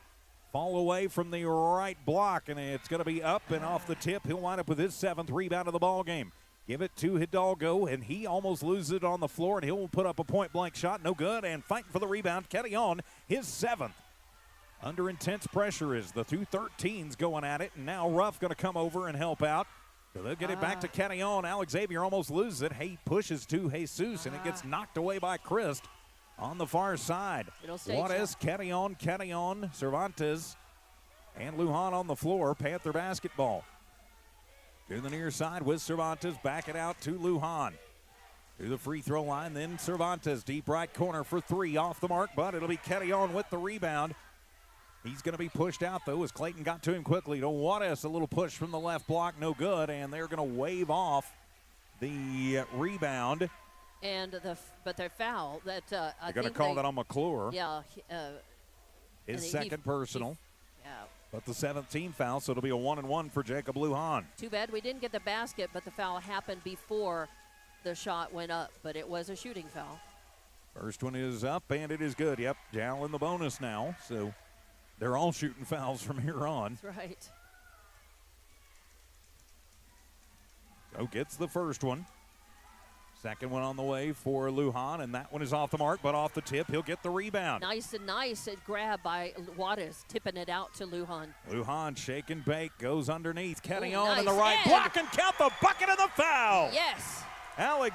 fall away from the right block, and it's going to be up and off the tip. He'll wind up with his 7th rebound of the ball game. Give it to Hidalgo, and he almost loses it on the floor, and he'll put up a point-blank shot. No good, and fighting for the rebound. Catillon, his 7th. Under intense pressure is the 2-13s going at it, and now Ruff going to come over and help out. So they'll get it back to Catillon. Alex Xavier almost loses it. He pushes to Jesus, and it gets knocked away by Christ on the far side. Juarez, Catillon, Cervantes. And Lujan on the floor, Panther basketball. To the near side with Cervantes, back it out to Lujan. To the free throw line, then Cervantes, deep right corner for three, off the mark, but it'll be Kettyon with the rebound. He's going to be pushed out, though, as Clayton got to him quickly. To Juarez, a little push from the left block, no good, and they're going to wave off the rebound. And but their foul that they're going to call that on McClure. Yeah. His second personal. Yeah. But the 17th foul, so it'll be a 1-and-1 for Jacob Lujan. Too bad we didn't get the basket, but the foul happened before the shot went up, but it was a shooting foul. First one is up, and it is good. Yep, Jal in the bonus now, so they're all shooting fouls from here on. That's right. So gets the first one. Second one on the way for Lujan, and that one is off the mark, but off the tip. He'll get the rebound. Nice grab by Juarez, tipping it out to Lujan. Lujan, shake and bake, goes underneath. Kettyon nice. in the right block, and count the bucket of the foul. Yes.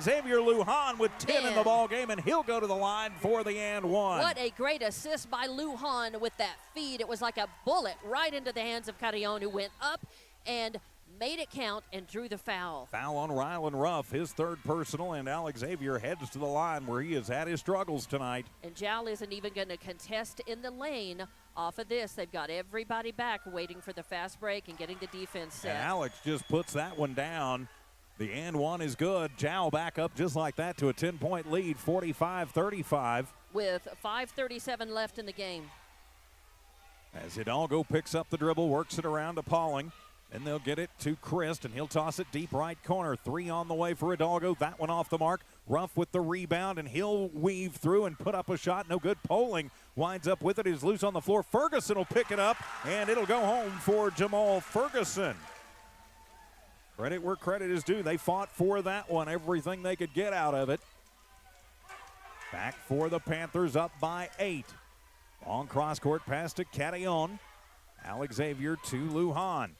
Xavier Lujan with 10 in the ball game, and he'll go to the line for the and one. What a great assist by Lujan with that feed. It was like a bullet right into the hands of Kettyon, who went up and made it count and drew the foul. Foul on Rylan Ruff, his third personal, and Xavier heads to the line where he has had his struggles tonight. And Jal isn't even going to contest in the lane off of this. They've got everybody back waiting for the fast break and getting the defense set. And Alex just puts that one down. The and one is good. Jal back up just like that to a 10-point lead, 45-35. With 5:37 left in the game. As Hidalgo picks up the dribble, works it around to Pauling. Then they'll get it to Christ, and he'll toss it deep right corner. Three on the way for Hidalgo. That one off the mark. Ruff with the rebound, and he'll weave through and put up a shot. No good. Pauling winds up with it. He's loose on the floor. Ferguson will pick it up, and it'll go home for Jamal Ferguson. Credit where credit is due. They fought for that one, everything they could get out of it. Back for the Panthers, up by 8. Long cross-court pass to Kettyon. Xavier to Lujan.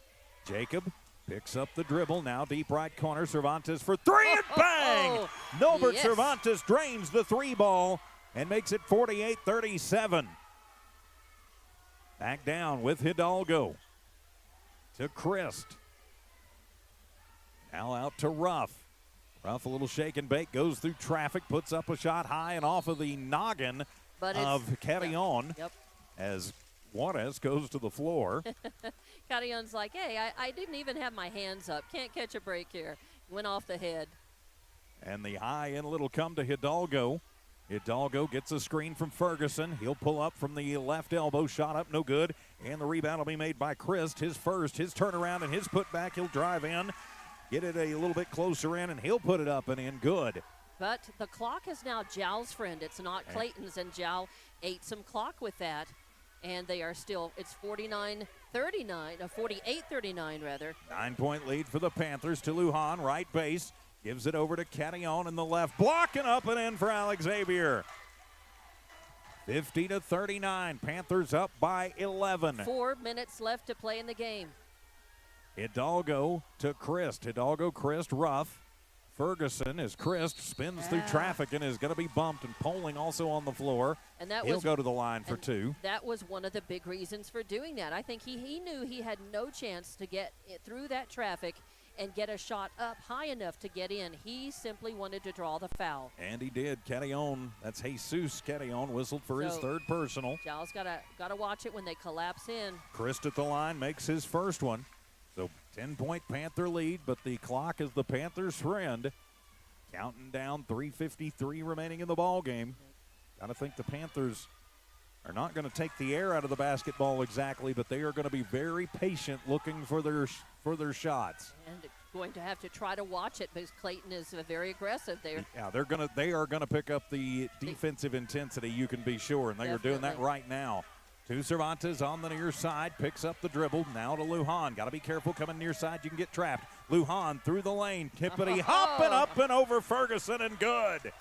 Jacob picks up the dribble. Now deep right corner. Cervantes for three, and bang! Norbert Yes. Cervantes drains the three ball and makes it 48-37. Back down with Hidalgo. To Christ. Now out to Ruff. Ruff, a little shake and bake, goes through traffic, puts up a shot high and off of the noggin of Kettyon. Yep. As Juarez goes to the floor. Kettyon's like, hey, I didn't even have my hands up. Can't catch a break here. Went off the head. And the high end will come to Hidalgo. Hidalgo gets a screen from Ferguson. He'll pull up from the left elbow. Shot up, no good. And the rebound will be made by Christ. His first, his turnaround, and his putback. He'll drive in. Get it a little bit closer in, and he'll put it up and in. Good. But the clock is now Jal's friend. It's not Clayton's, and Jal ate some clock with that. And they are still, it's 48-39 rather. 9-point lead for the Panthers to Lujan, right base. Gives it over to Kettyon in the left. Blocking up and in for Xavier. 50-39. Panthers up by 11. 4 minutes left to play in the game. Hidalgo to Christ. Hidalgo, Christ, Ruff. Ferguson as Christ spins through traffic and is going to be bumped, and Pauling also on the floor. And that He'll go to the line for two. That was one of the big reasons for doing that. I think he knew he had no chance to get through that traffic and get a shot up high enough to get in. He simply wanted to draw the foul. And he did. Kettyon, that's Jesus Kettyon, whistled for his third personal. Jal's got to watch it when they collapse in. Christ at the line makes his first one. So 10-point Panther lead, but the clock is the Panthers' friend. Counting down, 3:53 remaining in the ball game. Got to think the Panthers are not going to take the air out of the basketball exactly, but they are going to be very patient looking for their shots. And going to have to try to watch it because Clayton is very aggressive there. Yeah, they are going to pick up the defensive intensity, you can be sure, and they are doing that right now. To Cervantes on the near side, picks up the dribble. Now to Lujan. Got to be careful coming near side. You can get trapped. Lujan through the lane. Tippity hopping up and over Ferguson, and good.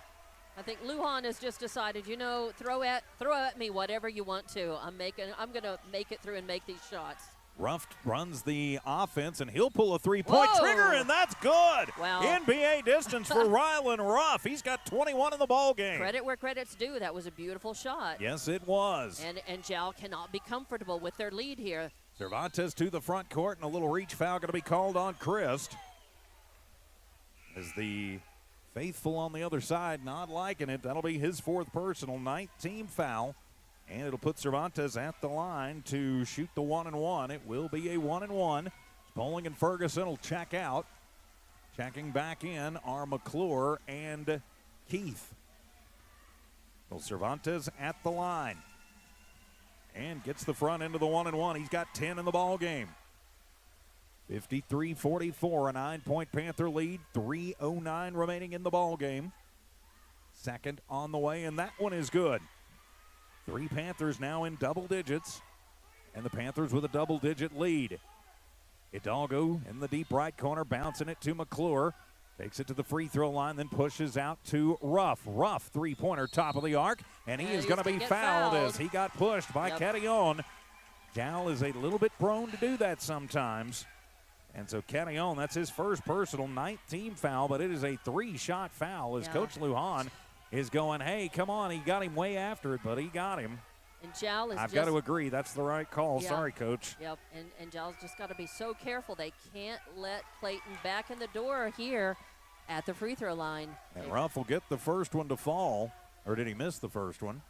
I think Lujan has just decided, throw at me whatever you want to. I'm going to make it through and make these shots. Ruff runs the offense, and he'll pull a three-point trigger, and that's good. Wow. NBA distance for Rylan Ruff. He's got 21 in the ball game. Credit where credit's due. That was a beautiful shot. Yes, it was. And Jal cannot be comfortable with their lead here. Cervantes to the front court, and a little reach foul going to be called on Christ. As the faithful on the other side not liking it. That'll be his fourth personal, ninth team foul. And it'll put Cervantes at the line to shoot the 1-and-1. It will be a 1-and-1. Bowling and Ferguson will check out. Checking back in are McClure and Keith. Well, Cervantes at the line. And gets the front end of the 1-and-1. He's got 10 in the ball game. 53-44, a 9-point Panther lead. 3:09 remaining in the ball game. Second on the way, and that one is good. 3 Panthers now in double digits, and the Panthers with a double-digit lead. Hidalgo in the deep right corner, bouncing it to McClure. Takes it to the free throw line, then pushes out to Ruff. Ruff, three-pointer, top of the arc, and he is going to be fouled as he got pushed by Carrion. Jal is a little bit prone to do that sometimes. And so Carrion, that's his first personal, 9th team foul, but it is a 3-shot foul as Coach Lujan is going, hey, come on. He got him way after it, but he got him. And Jal is I've got to agree. That's the right call. Sorry, Coach. Yep, and Jal's just got to be so careful. They can't let Clayton back in the door here at the free throw line. And Ruff will get the first one to fall. Or did he miss the first one?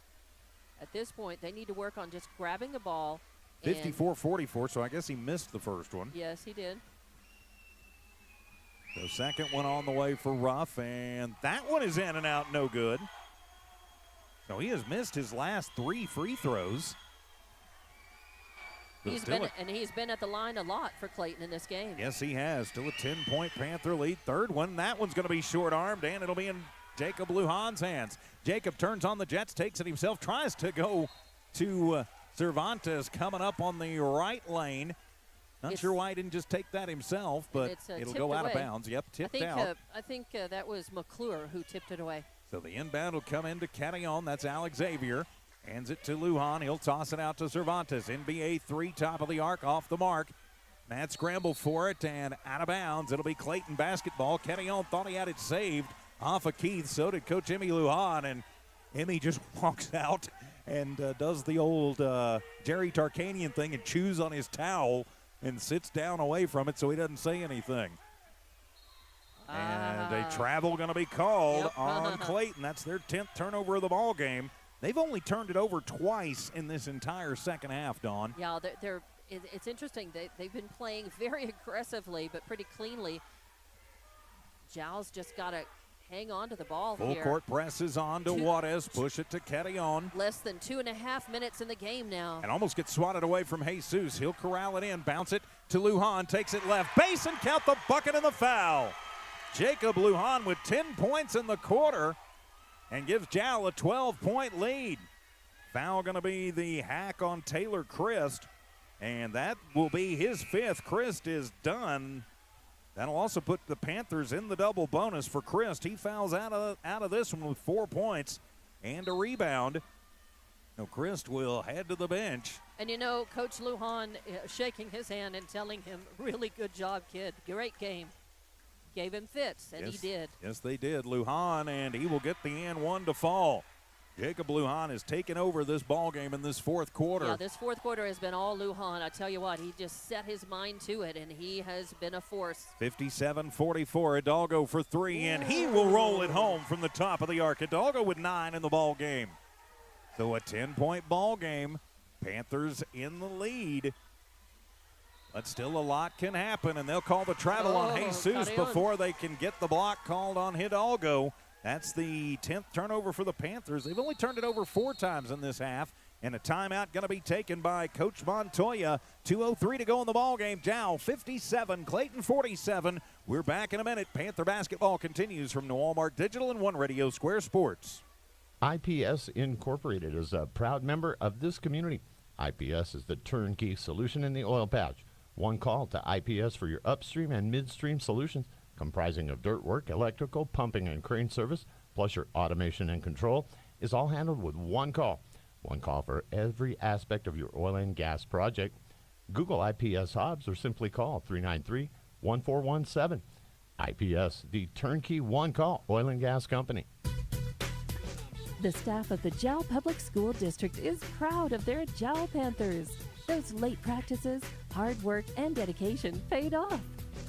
At this point, they need to work on just grabbing the ball. 54-44, so I guess he missed the first one. Yes, he did. The second one on the way for Ruff, and that one is in and out, no good. So he has missed his last 3 free throws. He's been at the line a lot for Clayton in this game. Yes, he has. Still a 10-point Panther lead. Third one, that one's going to be short-armed, and it'll be in Jacob Lujan's hands. Jacob turns on the Jets, takes it himself, tries to go to Cervantes coming up on the right lane. Not sure why he didn't just take that himself, but it'll go out of bounds. Yep, tipped out. I think that was McClure who tipped it away. So the inbound will come into Carrion. That's Alex Xavier. Hands it to Lujan. He'll toss it out to Cervantes. NBA 3, top of the arc, off the mark. Matt scrambled for it and out of bounds. It'll be Clayton basketball. Carrion thought he had it saved off of Keith. So did Coach Emmy Lujan, and Emmy just walks out and does the old Jerry Tarkanian thing and chews on his towel and sits down away from it so he doesn't say anything. And a travel going to be called on Clayton. That's their 10th turnover of the ball game. They've only turned it over twice in this entire second half, Dawn. Yeah, it's interesting. They've been playing very aggressively but pretty cleanly. Jal's just got to hang on to the ball here. Full court presses on to Juarez. Push it to Carrion. Less than 2.5 minutes in the game now. And almost gets swatted away from Jesus. He'll corral it in. Bounce it to Lujan. Takes it left base and count the bucket and the foul. Jacob Lujan with 10 points in the quarter and gives Jal a 12-point lead. Foul going to be the hack on Taylor Christ, and that will be his 5th. Christ is done. That'll also put the Panthers in the double bonus for Christ. He fouls out of this one with 4 points and a rebound. Now Christ will head to the bench. And Coach Lujan shaking his hand and telling him, really good job, kid. Great game. Gave him fits, and he did. Yes, they did. Lujan, and he will get the and one to fall. Jacob Lujan has taken over this ball game in this fourth quarter. Yeah, this fourth quarter has been all Lujan. I tell you what, he just set his mind to it, and he has been a force. 57-44, Hidalgo for 3, and he will roll it home from the top of the arc. Hidalgo with 9 in the ball game. So a 10-point ball game. Panthers in the lead. But still a lot can happen, and they'll call the travel on Jesus before they can get the block called on Hidalgo. That's the 10th turnover for the Panthers. They've only turned it over 4 times in this half, and a timeout going to be taken by Coach Montoya. 2:03 to go in the ballgame. Jal 57, Clayton 47. We're back in a minute. Panther basketball continues from Walmart Digital and One Radio Square Sports. IPS Incorporated is a proud member of this community. IPS is the turnkey solution in the oil patch. One call to IPS for your upstream and midstream solutions, comprising of dirt work, electrical, pumping, and crane service, plus your automation and control, is all handled with one call. One call for every aspect of your oil and gas project. Google IPS Hobbs or simply call 393-1417. IPS, the turnkey one-call oil and gas company. The staff of the Jal Public School District is proud of their Jal Panthers. Those late practices, hard work, and dedication paid off.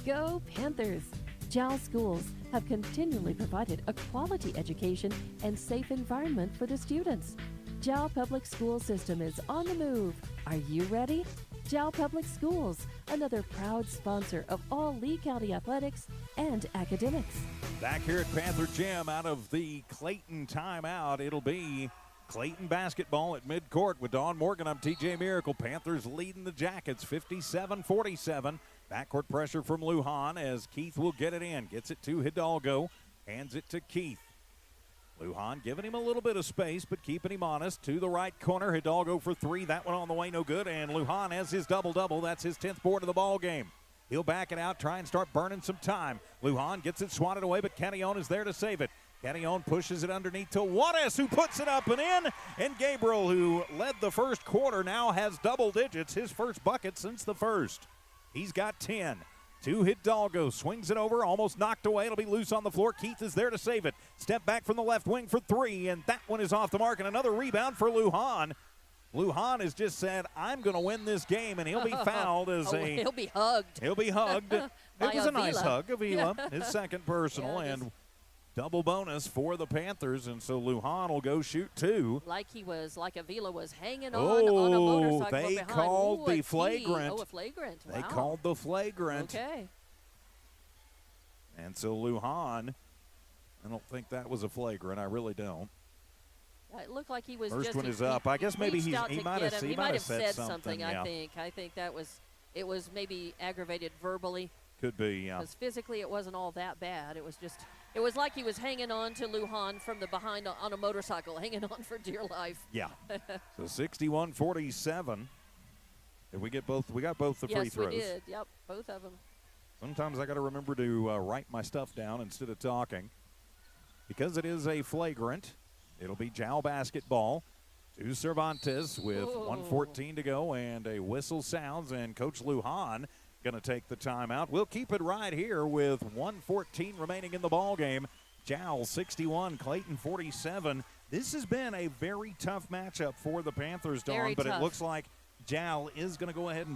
Go Panthers! Jal schools have continually provided a quality education and safe environment for the students. Jal Public School System is on the move. Are you ready? Jal Public Schools, another proud sponsor of all Lee County athletics and academics. Back here at Panther Gym out of the Clayton timeout, it'll be Clayton basketball at midcourt with Dawn Morgan. I'm TJ Miracle. Panthers leading the Jackets 57-47. Backcourt pressure from Lujan as Keith will get it in. Gets it to Hidalgo. Hands it to Keith. Lujan giving him a little bit of space, but keeping him honest. To the right corner, Hidalgo for three. That one on the way, no good. And Lujan has his double-double. That's his 10th board of the ball game. He'll back it out, try and start burning some time. Lujan gets it swatted away, but Cantillon is there to save it. Cantillon pushes it underneath to Juarez, who puts it up and in. And Gabriel, who led the first quarter, now has double digits, his first bucket since the first. He's got 10. To Hidalgo, swings it over, almost knocked away. It'll be loose on the floor. Keith is there to save it. Step back from the left wing for three, and that one is off the mark. And another rebound for Lujan. Lujan has just said, I'm going to win this game, and he'll be fouled as he'll be hugged. He'll be hugged. It was a nice hug, Avila, his second personal, and double bonus for the Panthers, and so Lujan will go shoot two. Like Avila was hanging on a motorcycle they behind. called the flagrant. A flagrant. Wow. They called the flagrant. Okay. And so Lujan, I don't think that was a flagrant. I really don't. It looked like he was First one is up. I guess maybe he might have said something. Yeah. I think that was it was maybe aggravated verbally. Could be, yeah. Because physically it wasn't all that bad. It was like he was hanging on to Lujan from the behind on a motorcycle, hanging on for dear life. Yeah. So 61-47. Did we get both? We got both the free throws. Yes, we did. Yep, both of them. Sometimes I got to remember to write my stuff down instead of talking. Because it is a flagrant, it'll be Jal basketball to Cervantes with 1:14 to go, and a whistle sounds, and Coach Lujan going to take the timeout. We'll keep it right here with 1:14 remaining in the ball game. Jal 61, Clayton 47. This has been a very tough matchup for the Panthers, Dawn, but it looks like Jal is going to go ahead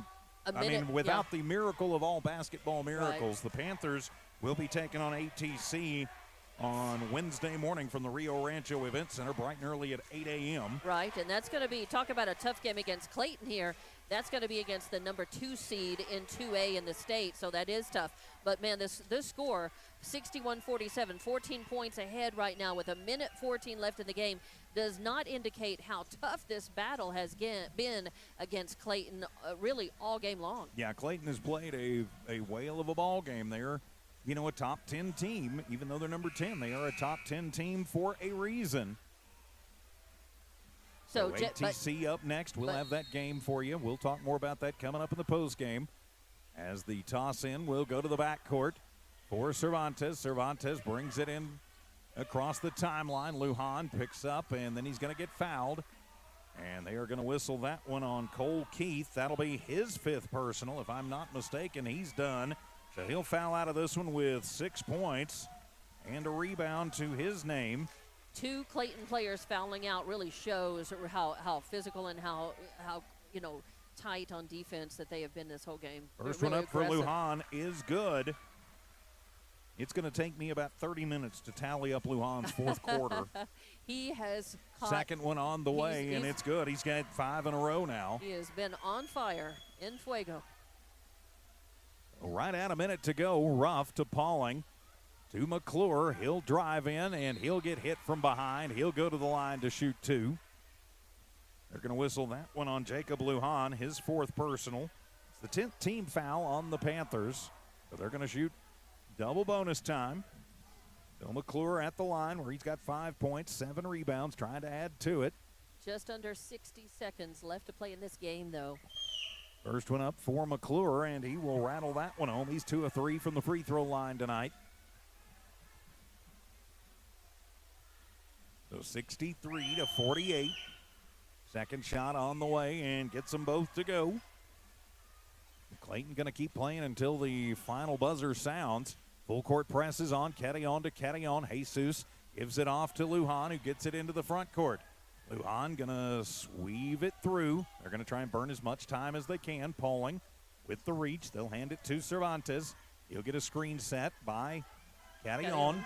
and, without the miracle of all basketball miracles, the Panthers will be taking on ATC on Wednesday morning from the Rio Rancho Event Center, bright and early at 8 a.m. Right, and that's going to be, talk about a tough game against Clayton here. That's going to be against the number 2 seed in 2A in the state, so that is tough. But, man, this score, 61-47, 14 points ahead right now with 1:14 left in the game, does not indicate how tough this battle has been against Clayton really all game long. Yeah, Clayton has played a whale of a ball game there. You know, a top 10 team, even though they're number 10, they are a top 10 team for a reason. So ATC up next. We'll have that game for you. We'll talk more about that coming up in the post game. As the toss in will go to the backcourt for Cervantes. Cervantes brings it in across the timeline. Lujan picks up, and then he's going to get fouled. And they are going to whistle that one on Cole Keith. That'll be his 5th personal. If I'm not mistaken, he's done. So he'll foul out of this one with 6 points and a rebound to his name. 2 Clayton players fouling out really shows how physical and how tight on defense that they have been this whole game. First one up for Lujan is good. It's going to take me about 30 minutes to tally up Lujan's 4th quarter. He has caught. Second one on the way, and it's good. He's got 5 in a row now. He has been on fire in fuego. Right at a minute to go. Ruff to Pauling. To McClure. He'll drive in, and he'll get hit from behind. He'll go to the line to shoot 2. They're going to whistle that one on Jacob Lujan, his 4th personal. It's the 10th team foul on the Panthers. So they're going to shoot double bonus time. Bill McClure at the line where he's got 5 points, 7 rebounds, trying to add to it. Just under 60 seconds left to play in this game, though. First one up for McClure, and he will rattle that one home. He's 2 of 3 from the free throw line tonight. So 63-48. Second shot on the way and gets them both to go. Clayton going to keep playing until the final buzzer sounds. Full court presses on Cantillon to Cantillon. Jesus Gives it off to Lujan, who gets it into the front court. Lujan going to sweep it through. They're going to try and burn as much time as they can. Poling with the reach. They'll hand it to Cervantes. He'll get a screen set by Cadillon.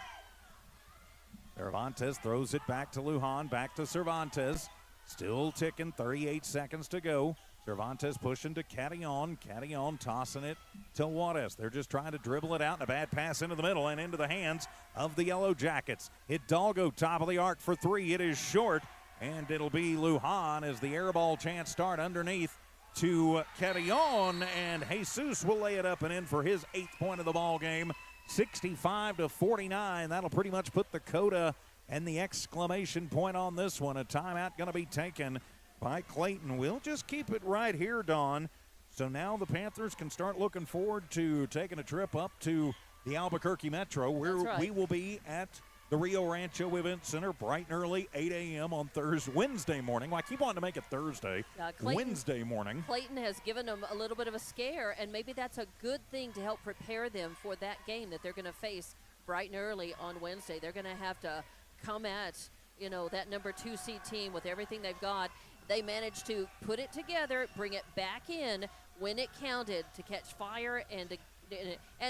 Cervantes throws it back to Lujan, back to Cervantes. Still ticking, 38 seconds to go. Cervantes pushing to Cadillon. Cadillon tossing it to Juarez. They're just trying to dribble it out, and a bad pass into the middle and into the hands of the Yellowjackets. Hidalgo, top of the arc for three. It is short, and it'll be Lujan as the air ball chance start underneath to Cadillon, and Jesus will lay it up and in for his 8th point of the ball game. 65-49. That'll pretty much put the coda and the exclamation point on this one. A timeout going to be taken by Clayton. We'll just keep it right here, Dawn. So now the Panthers can start looking forward to taking a trip up to the Albuquerque Metro, where we will be at the Rio Rancho Event Center bright and early, 8 a.m. on Wednesday morning. Well, I keep wanting to make it Thursday. Wednesday morning. Clayton has given them a little bit of a scare, and maybe that's a good thing to help prepare them for that game that they're going to face bright and early on Wednesday. They're going to have to come at, that number 2 seed team with everything they've got. They managed to put it together, bring it back in when it counted to catch fire and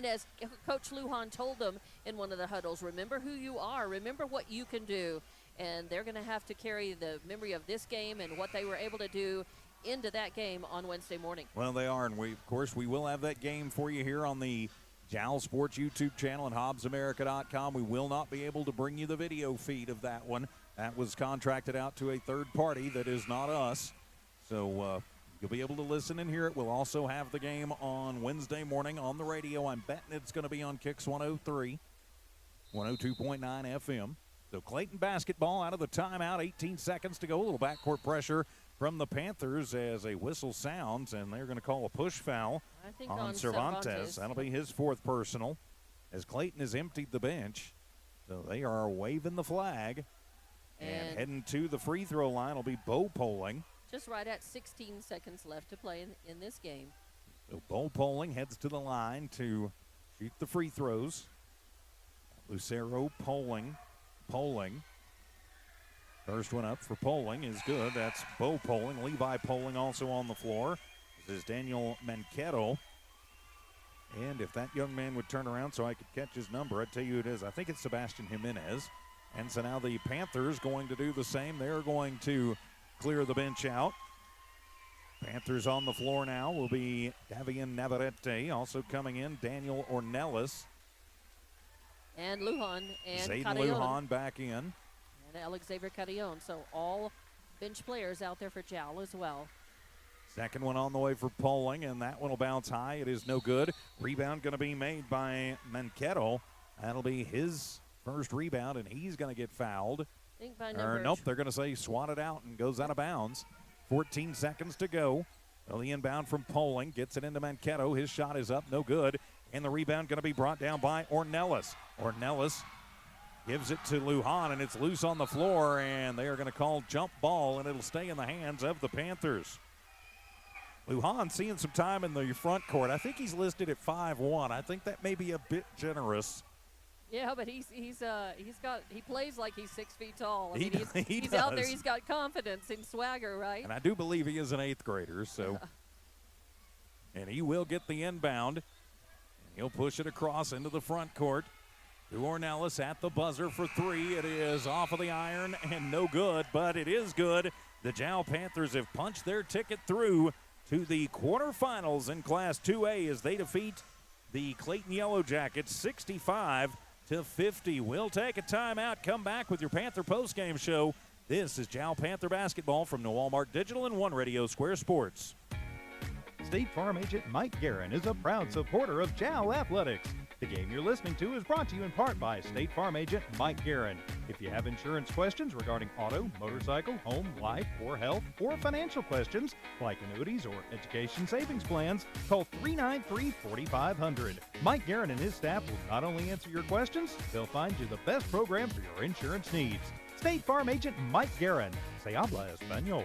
as Coach Lujan told them in one of the huddles, remember who you are, remember what you can do. And they're going to have to carry the memory of this game and what they were able to do into that game on Wednesday morning. Well, they are, and we will have that game for you here on the Jal Sports YouTube channel and HobbsAmerica.com. We will not be able to bring you the video feed of that one. That was contracted out to a third party that is not us. So you'll be able to listen and hear it. We'll also have the game on Wednesday morning on the radio. I'm betting it's going to be on Kicks 103, 102.9 FM. So Clayton basketball out of the timeout, 18 seconds to go. A little backcourt pressure from the Panthers as a whistle sounds, and they're going to call a push foul on Cervantes. That'll be his 4th personal as Clayton has emptied the bench. So they are waving the flag. And heading to the free throw line will be Bo Poling. Just right at 16 seconds left to play in this game. So Bo Poling heads to the line to shoot the free throws. Lucero, Poling. First one up for Poling is good. That's Bo Poling. Levi Poling also on the floor. This is Daniel Manquero. And if that young man would turn around so I could catch his number, I'd tell you who it is. I think it's Sebastian Jimenez. And so now the Panthers going to do the same. They're going to clear the bench out. Panthers on the floor now will be Davian Navarrete. Also coming in, Daniel Ornelas. And Lujan and Zayden Cadillon. Lujan back in. And Alexavier Cadillon. So all bench players out there for Jal as well. Second one on the way for Poling, and that one will bounce high. It is no good. Rebound going to be made by Manquero. That'll be his first rebound, and he's going to get fouled. I think by Nope, they're going to say swat it out and goes out of bounds. 14 seconds to go. Well, the inbound from Poling gets it into Manquero. His shot is up, no good. And the rebound going to be brought down by Ornelas. Ornelas gives it to Lujan, and it's loose on the floor, and they are going to call jump ball, and it'll stay in the hands of the Panthers. Lujan seeing some time in the front court. I think he's listed at 5'1". I think that may be a bit generous. Yeah, but he plays like he's 6 feet tall. I He mean, he's out there. He's got confidence and swagger, right? And I do believe he is an 8th grader. So, and he will get the inbound. And he'll push it across into the front court. To Ornelas at the buzzer for 3. It is off of the iron and no good, but it is good. The Jal Panthers have punched their ticket through to the quarterfinals in Class 2A as they defeat the Clayton Yellowjackets 65-50. We'll take a timeout, come back with your Panther postgame show. This is Jal Panther basketball from New Walmart Digital and One Radio Square Sports. State Farm agent Mike Guerin is a proud supporter of Jal Athletics. The game you're listening to is brought to you in part by State Farm agent Mike Guerin. If you have insurance questions regarding auto, motorcycle, home, life, or health, or financial questions like annuities or education savings plans, call 393-4500. Mike Guerin and his staff will not only answer your questions, they'll find you the best program for your insurance needs. State Farm agent Mike Guerin. Se habla español.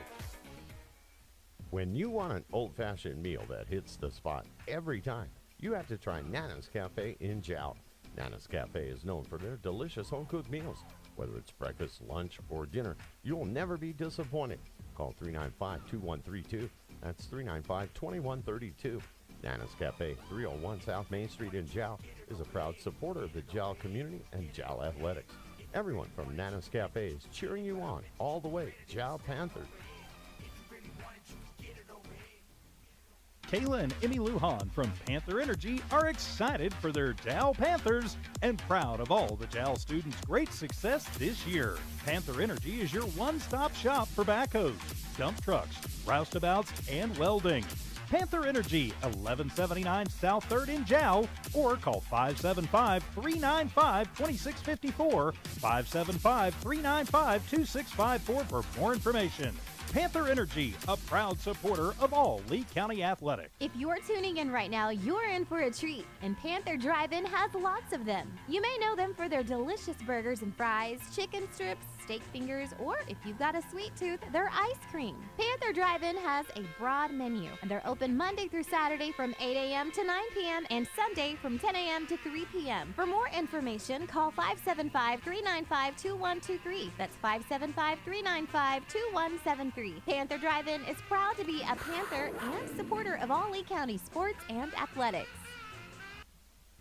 When you want an old-fashioned meal that hits the spot every time, you have to try Nana's Cafe in Jal. Nana's Cafe is known for their delicious home-cooked meals. Whether it's breakfast, lunch, or dinner, you'll never be disappointed. Call 395-2132. That's 395-2132. Nana's Cafe, 301 South Main Street in Jal, is a proud supporter of the Jal community and Jal athletics. Everyone from Nana's Cafe is cheering you on all the way. Jal Panthers. Kayla and Emmy Lujan from Panther Energy are excited for their Jal Panthers and proud of all the Jal students' great success this year. Panther Energy is your one-stop shop for backhoes, dump trucks, roustabouts, and welding. Panther Energy, 1179 South 3rd in Jal, or call 575-395-2654, 575-395-2654 for more information. Panther Energy, a proud supporter of all Lee County athletics. If you're tuning in right now, you're in for a treat, and Panther Drive-In has lots of them. You may know them for their delicious burgers and fries, chicken strips, steak fingers, or if you've got a sweet tooth, their ice cream. Panther Drive-In has a broad menu, and they're open Monday through Saturday from 8 a.m. to 9 p.m. and Sunday from 10 a.m. to 3 p.m. For more information, call 575-395-2123. That's 575-395-2173. Panther Drive-In is proud to be a Panther and supporter of all Lee County sports and athletics.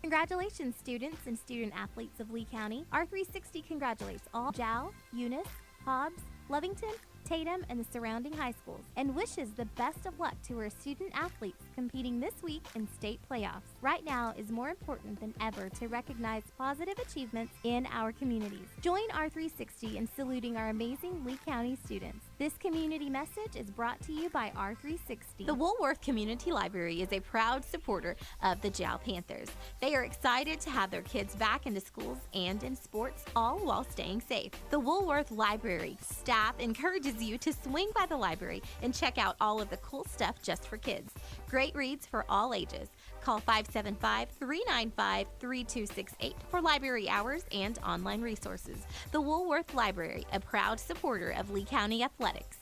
Congratulations, students and student athletes of Lee County. R360 congratulates all Jal, Eunice, Hobbs, Lovington, Tatum, and the surrounding high schools, and wishes the best of luck to our student athletes competing this week in state playoffs. Right now is more important than ever to recognize positive achievements in our communities. Join R360 in saluting our amazing Lee County students. This community message is brought to you by R360. The Woolworth Community Library is a proud supporter of the Jal Panthers. They are excited to have their kids back into schools and in sports, all while staying safe. The Woolworth Library staff encourages you to swing by the library and check out all of the cool stuff just for kids. Great reads for all ages. Call 575-395-3268 for library hours and online resources. The Woolworth Library, a proud supporter of Lee County athletics.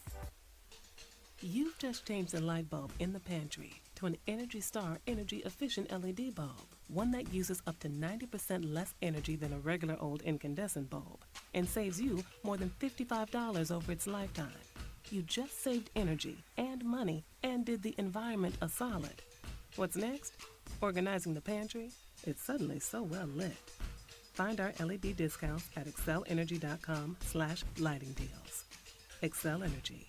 You've just changed the light bulb in the pantry to an Energy Star energy-efficient LED bulb, one that uses up to 90% less energy than a regular old incandescent bulb and saves you more than $55 over its lifetime. You just saved energy and money and did the environment a solid. What's next? Organizing the pantry? It's suddenly so well lit. Find our LED discounts at excellenergy.com/lighting deals. Excel Energy.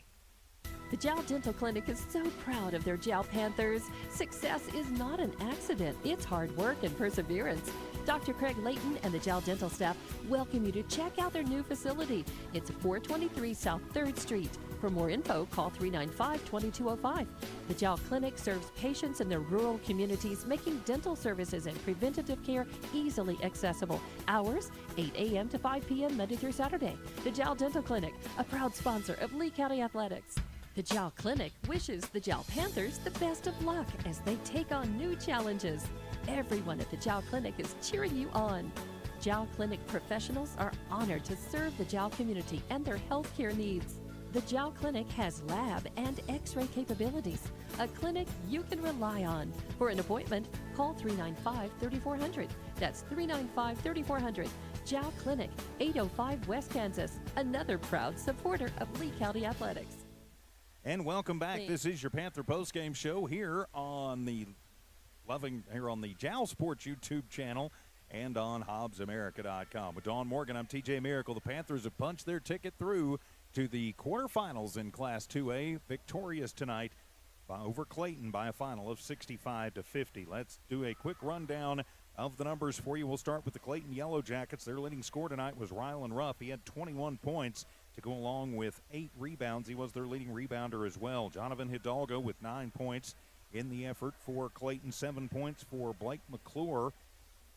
The Jal Dental Clinic is so proud of their Jal Panthers. Success is not an accident. It's hard work and perseverance. Dr. Craig Layton and the Jal Dental staff welcome you to check out their new facility. It's 423 South 3rd Street. For more info, call 395-2205. The Jal Clinic serves patients in their rural communities, making dental services and preventative care easily accessible. Hours, 8 a.m. to 5 p.m. Monday through Saturday. The Jal Dental Clinic, a proud sponsor of Lee County Athletics. The Jal Clinic wishes the Jal Panthers the best of luck as they take on new challenges. Everyone at the Jal Clinic is cheering you on. Jal Clinic professionals are honored to serve the Jal community and their healthcare needs. The Jal Clinic has lab and x-ray capabilities, a clinic you can rely on. For an appointment, call 395-3400. That's 395-3400. Jal Clinic, 805 West Kansas, another proud supporter of Lee County Athletics. And welcome back. This is your Panther postgame show here on the Jal Sports YouTube channel and on HobbsAmerica.com. With Dawn Morgan, I'm TJ Miracle. The Panthers have punched their ticket through to the quarterfinals in Class 2A, victorious tonight over Clayton by a final of 65-50. Let's do a quick rundown of the numbers for you. We'll start with the Clayton Yellowjackets. Their leading scorer tonight was Rylan Ruff. He had 21 points to go along with 8 rebounds. He was their leading rebounder as well. Jonathan Hidalgo with 9 points in the effort for Clayton, 7 points for Blake McClure.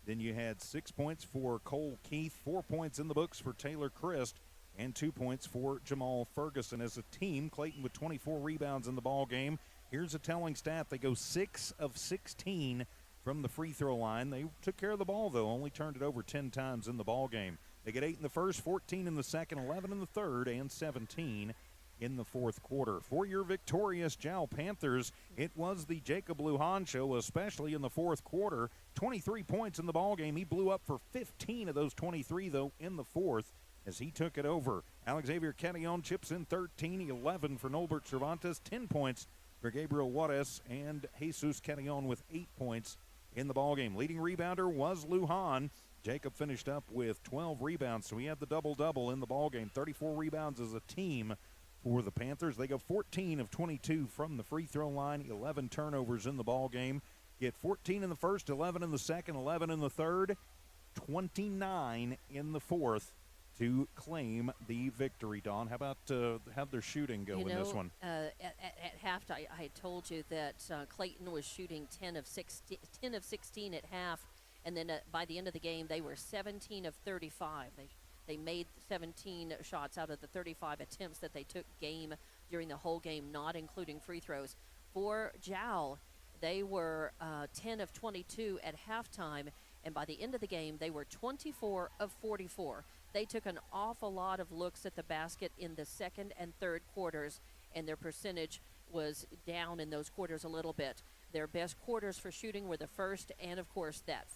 Then you had 6 points for Cole Keith, 4 points in the books for Taylor Christ, and 2 points for Jamal Ferguson. As a team, Clayton with 24 rebounds in the ball game. Here's a telling stat. They go 6 of 16 from the free throw line. They took care of the ball, though, only turned it over 10 times in the ball game. They get 8 in the first, 14 in the second, 11 in the third, and 17 in the fourth quarter. For your victorious Jal Panthers, it was the Jacob Lujan show, especially in the fourth quarter. 23 points in the ball game. He blew up for 15 of those 23, though, in the fourth. as he took it over. Alexavier Cantillon chips in 13, 11 for Nolbert Cervantes, 10 points for Gabriel Juarez, and Jesus Cantillon with 8 points in the ballgame. Leading rebounder was Lujan. Jacob finished up with 12 rebounds, so he had the double-double in the ballgame. 34 rebounds as a team for the Panthers. They go 14 of 22 from the free throw line, 11 turnovers in the ballgame. Get 14 in the first, 11 in the second, 11 in the third, 29 in the fourth to claim the victory. Dawn, how about how'd their shooting go in this one? At halftime, I had told you that Clayton was shooting 10 of 16 at half, and then by the end of the game, they were 17 of 35. They made 17 shots out of the 35 attempts that they took during the whole game, not including free throws. For Jal, they were 10 of 22 at halftime, and by the end of the game, they were 24 of 44. They took an awful lot of looks at the basket in the second and third quarters, and their percentage was down in those quarters a little bit. Their best quarters for shooting were the first and, of course, that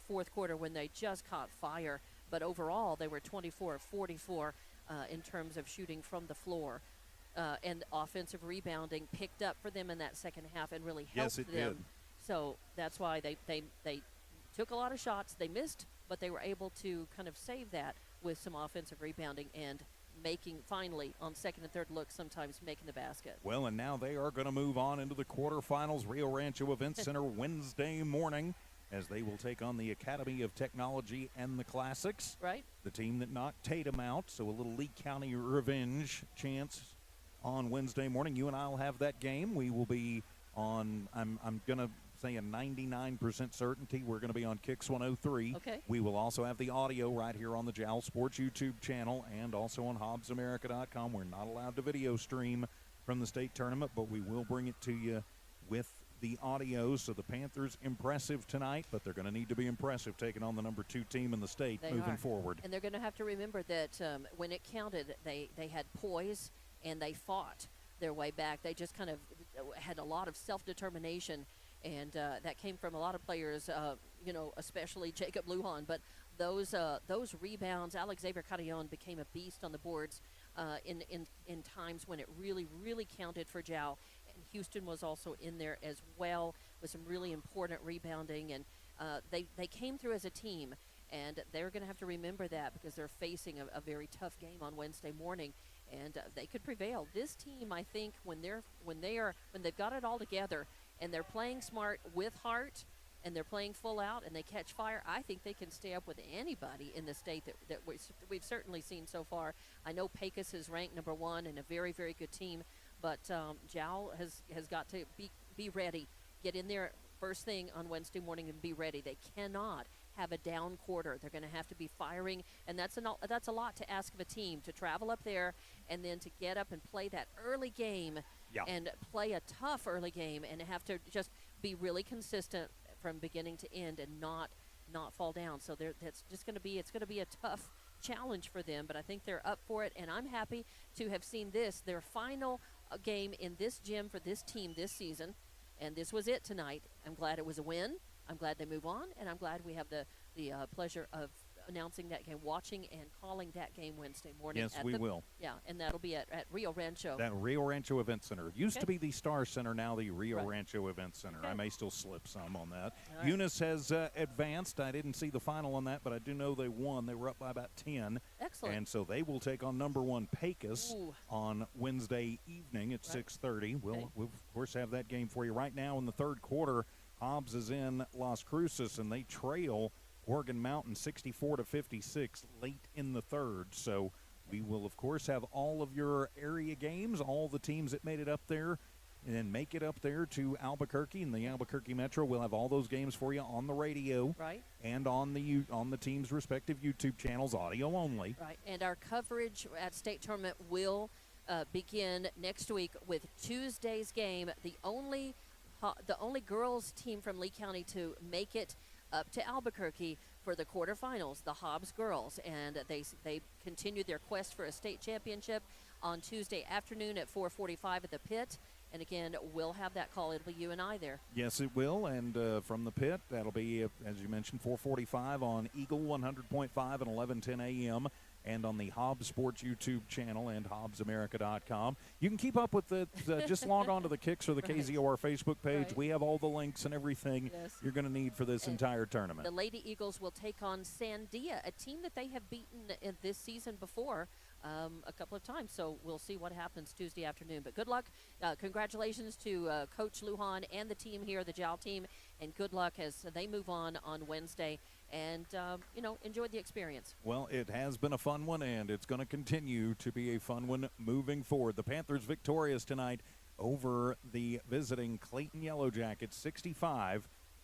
fourth quarter when they just caught fire. But overall, they were 24 of 44 in terms of shooting from the floor. And offensive rebounding picked up for them in that second half and really helped them. Did. So that's why they took a lot of shots. They missed, but they were able to kind of save that with some offensive rebounding and making, finally, on second and third look, sometimes making the basket. Well, and now they are going to move on into the quarterfinals. Rio Rancho Event Center Wednesday morning, as they will take on the Academy of Technology and the Classics. Right. The team that knocked Tatum out, so a little Lee County revenge chance on Wednesday morning. You and I will have that game. We will be on, I'm going to say a 99% certainty, we're going to be on Kicks 103. Okay. We will also have the audio right here on the Jal Sports YouTube channel and also on HobbsAmerica.com. We're not allowed to video stream from the state tournament, but we will bring it to you with the audio. So the Panthers impressive tonight, but they're going to need to be impressive taking on the number 2 team in the state moving forward. And they're going to have to remember that when it counted, they had poise and they fought their way back. They just kind of had a lot of self-determination, and that came from a lot of players, especially Jacob Lujan. But those rebounds, Alexavier Cantillon became a beast on the boards in times when it really, really counted for Jal. Houston was also in there as well with some really important rebounding, and they came through as a team, and they're going to have to remember that because they're facing a very tough game on Wednesday morning, and they could prevail. This team, I think, when they've got it all together and they're playing smart with heart and they're playing full out and they catch fire, I think they can stay up with anybody in the state that we've certainly seen so far. I know Pecos is ranked number 1 and a very, very good team. But Jal has got to be ready, get in there first thing on Wednesday morning and be ready. They cannot have a down quarter. They're going to have to be firing, and that's a lot to ask of a team, to travel up there and then to get up and play that early game and play a tough early game and have to just be really consistent from beginning to end and not fall down. So it's going to be a tough challenge for them, but I think they're up for it, and I'm happy to have seen their final game in this gym for this team this season, and this was it tonight. I'm glad it was a win. I'm glad they move on, and I'm glad we have the pleasure of announcing that game, watching and calling that game Wednesday morning. Yes, we will. Yeah, and that'll be at Rio Rancho. That Rio Rancho Event Center. Used to be the Star Center, now the Rio Rancho Event Center. Okay. I may still slip some on that. All right. Eunice has advanced. I didn't see the final on that, but I do know they won. They were up by about 10. Excellent. And so they will take on number 1 Pecos on Wednesday evening at 6:30. We'll, of course, have that game for you. Right now in the third quarter, Hobbs is in Las Cruces, and they trail Oregon Mountain 64-56 late in the third. So we will, of course, have all of your area games, all the teams that made it up there, and then make it up there to Albuquerque and the Albuquerque Metro. We'll have all those games for you on the radio, and on the team's respective YouTube channels, audio only. Right, and our coverage at state tournament will begin next week with Tuesday's game. The only girls team from Lee County to make it up to Albuquerque for the quarterfinals, the Hobbs girls, and they continue their quest for a state championship on Tuesday afternoon at 4:45 at the pit. And again, we'll have that call. It'll be you and I there. Yes, it will. And from the pit, that'll be, as you mentioned, 4:45 on Eagle 100.5 and 11:10 a.m. and on the Hobbs Sports YouTube channel and HobbsAmerica.com. You can keep up with it. Just log on to the Kicks or the KZOR Facebook page. Right. We have all the links and everything you're going to need for this entire tournament. The Lady Eagles will take on Sandia, a team that they have beaten in this season before a couple of times. So we'll see what happens Tuesday afternoon. But good luck. Congratulations to Coach Lujan and the team here, the JAL team, and good luck as they move on Wednesday. And, enjoy the experience. Well, it has been a fun one, and it's going to continue to be a fun one moving forward. The Panthers victorious tonight over the visiting Clayton Yellowjackets,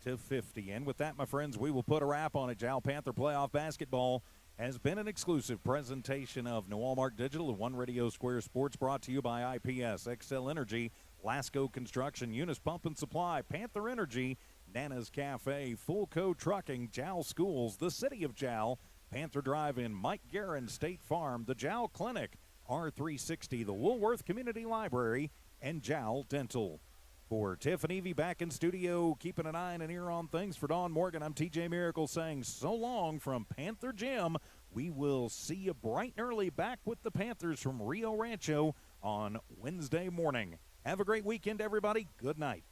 65-50. And with that, my friends, we will put a wrap on it. JAL Panther Playoff Basketball has been an exclusive presentation of New Walmart Digital and One Radio Square Sports, brought to you by IPS, Excel Energy, Lasco Construction, Eunice Pump and Supply, Panther Energy, Nana's Cafe, Fullco Trucking, JAL Schools, the City of JAL, Panther Drive-In, Mike Guerin State Farm, the JAL Clinic, R360, the Woolworth Community Library, and JAL Dental. For Tiff and Evie back in studio, keeping an eye and an ear on things, for Dawn Morgan, I'm TJ Miracle saying so long from Panther Gym. We will see you bright and early back with the Panthers from Rio Rancho on Wednesday morning. Have a great weekend, everybody. Good night.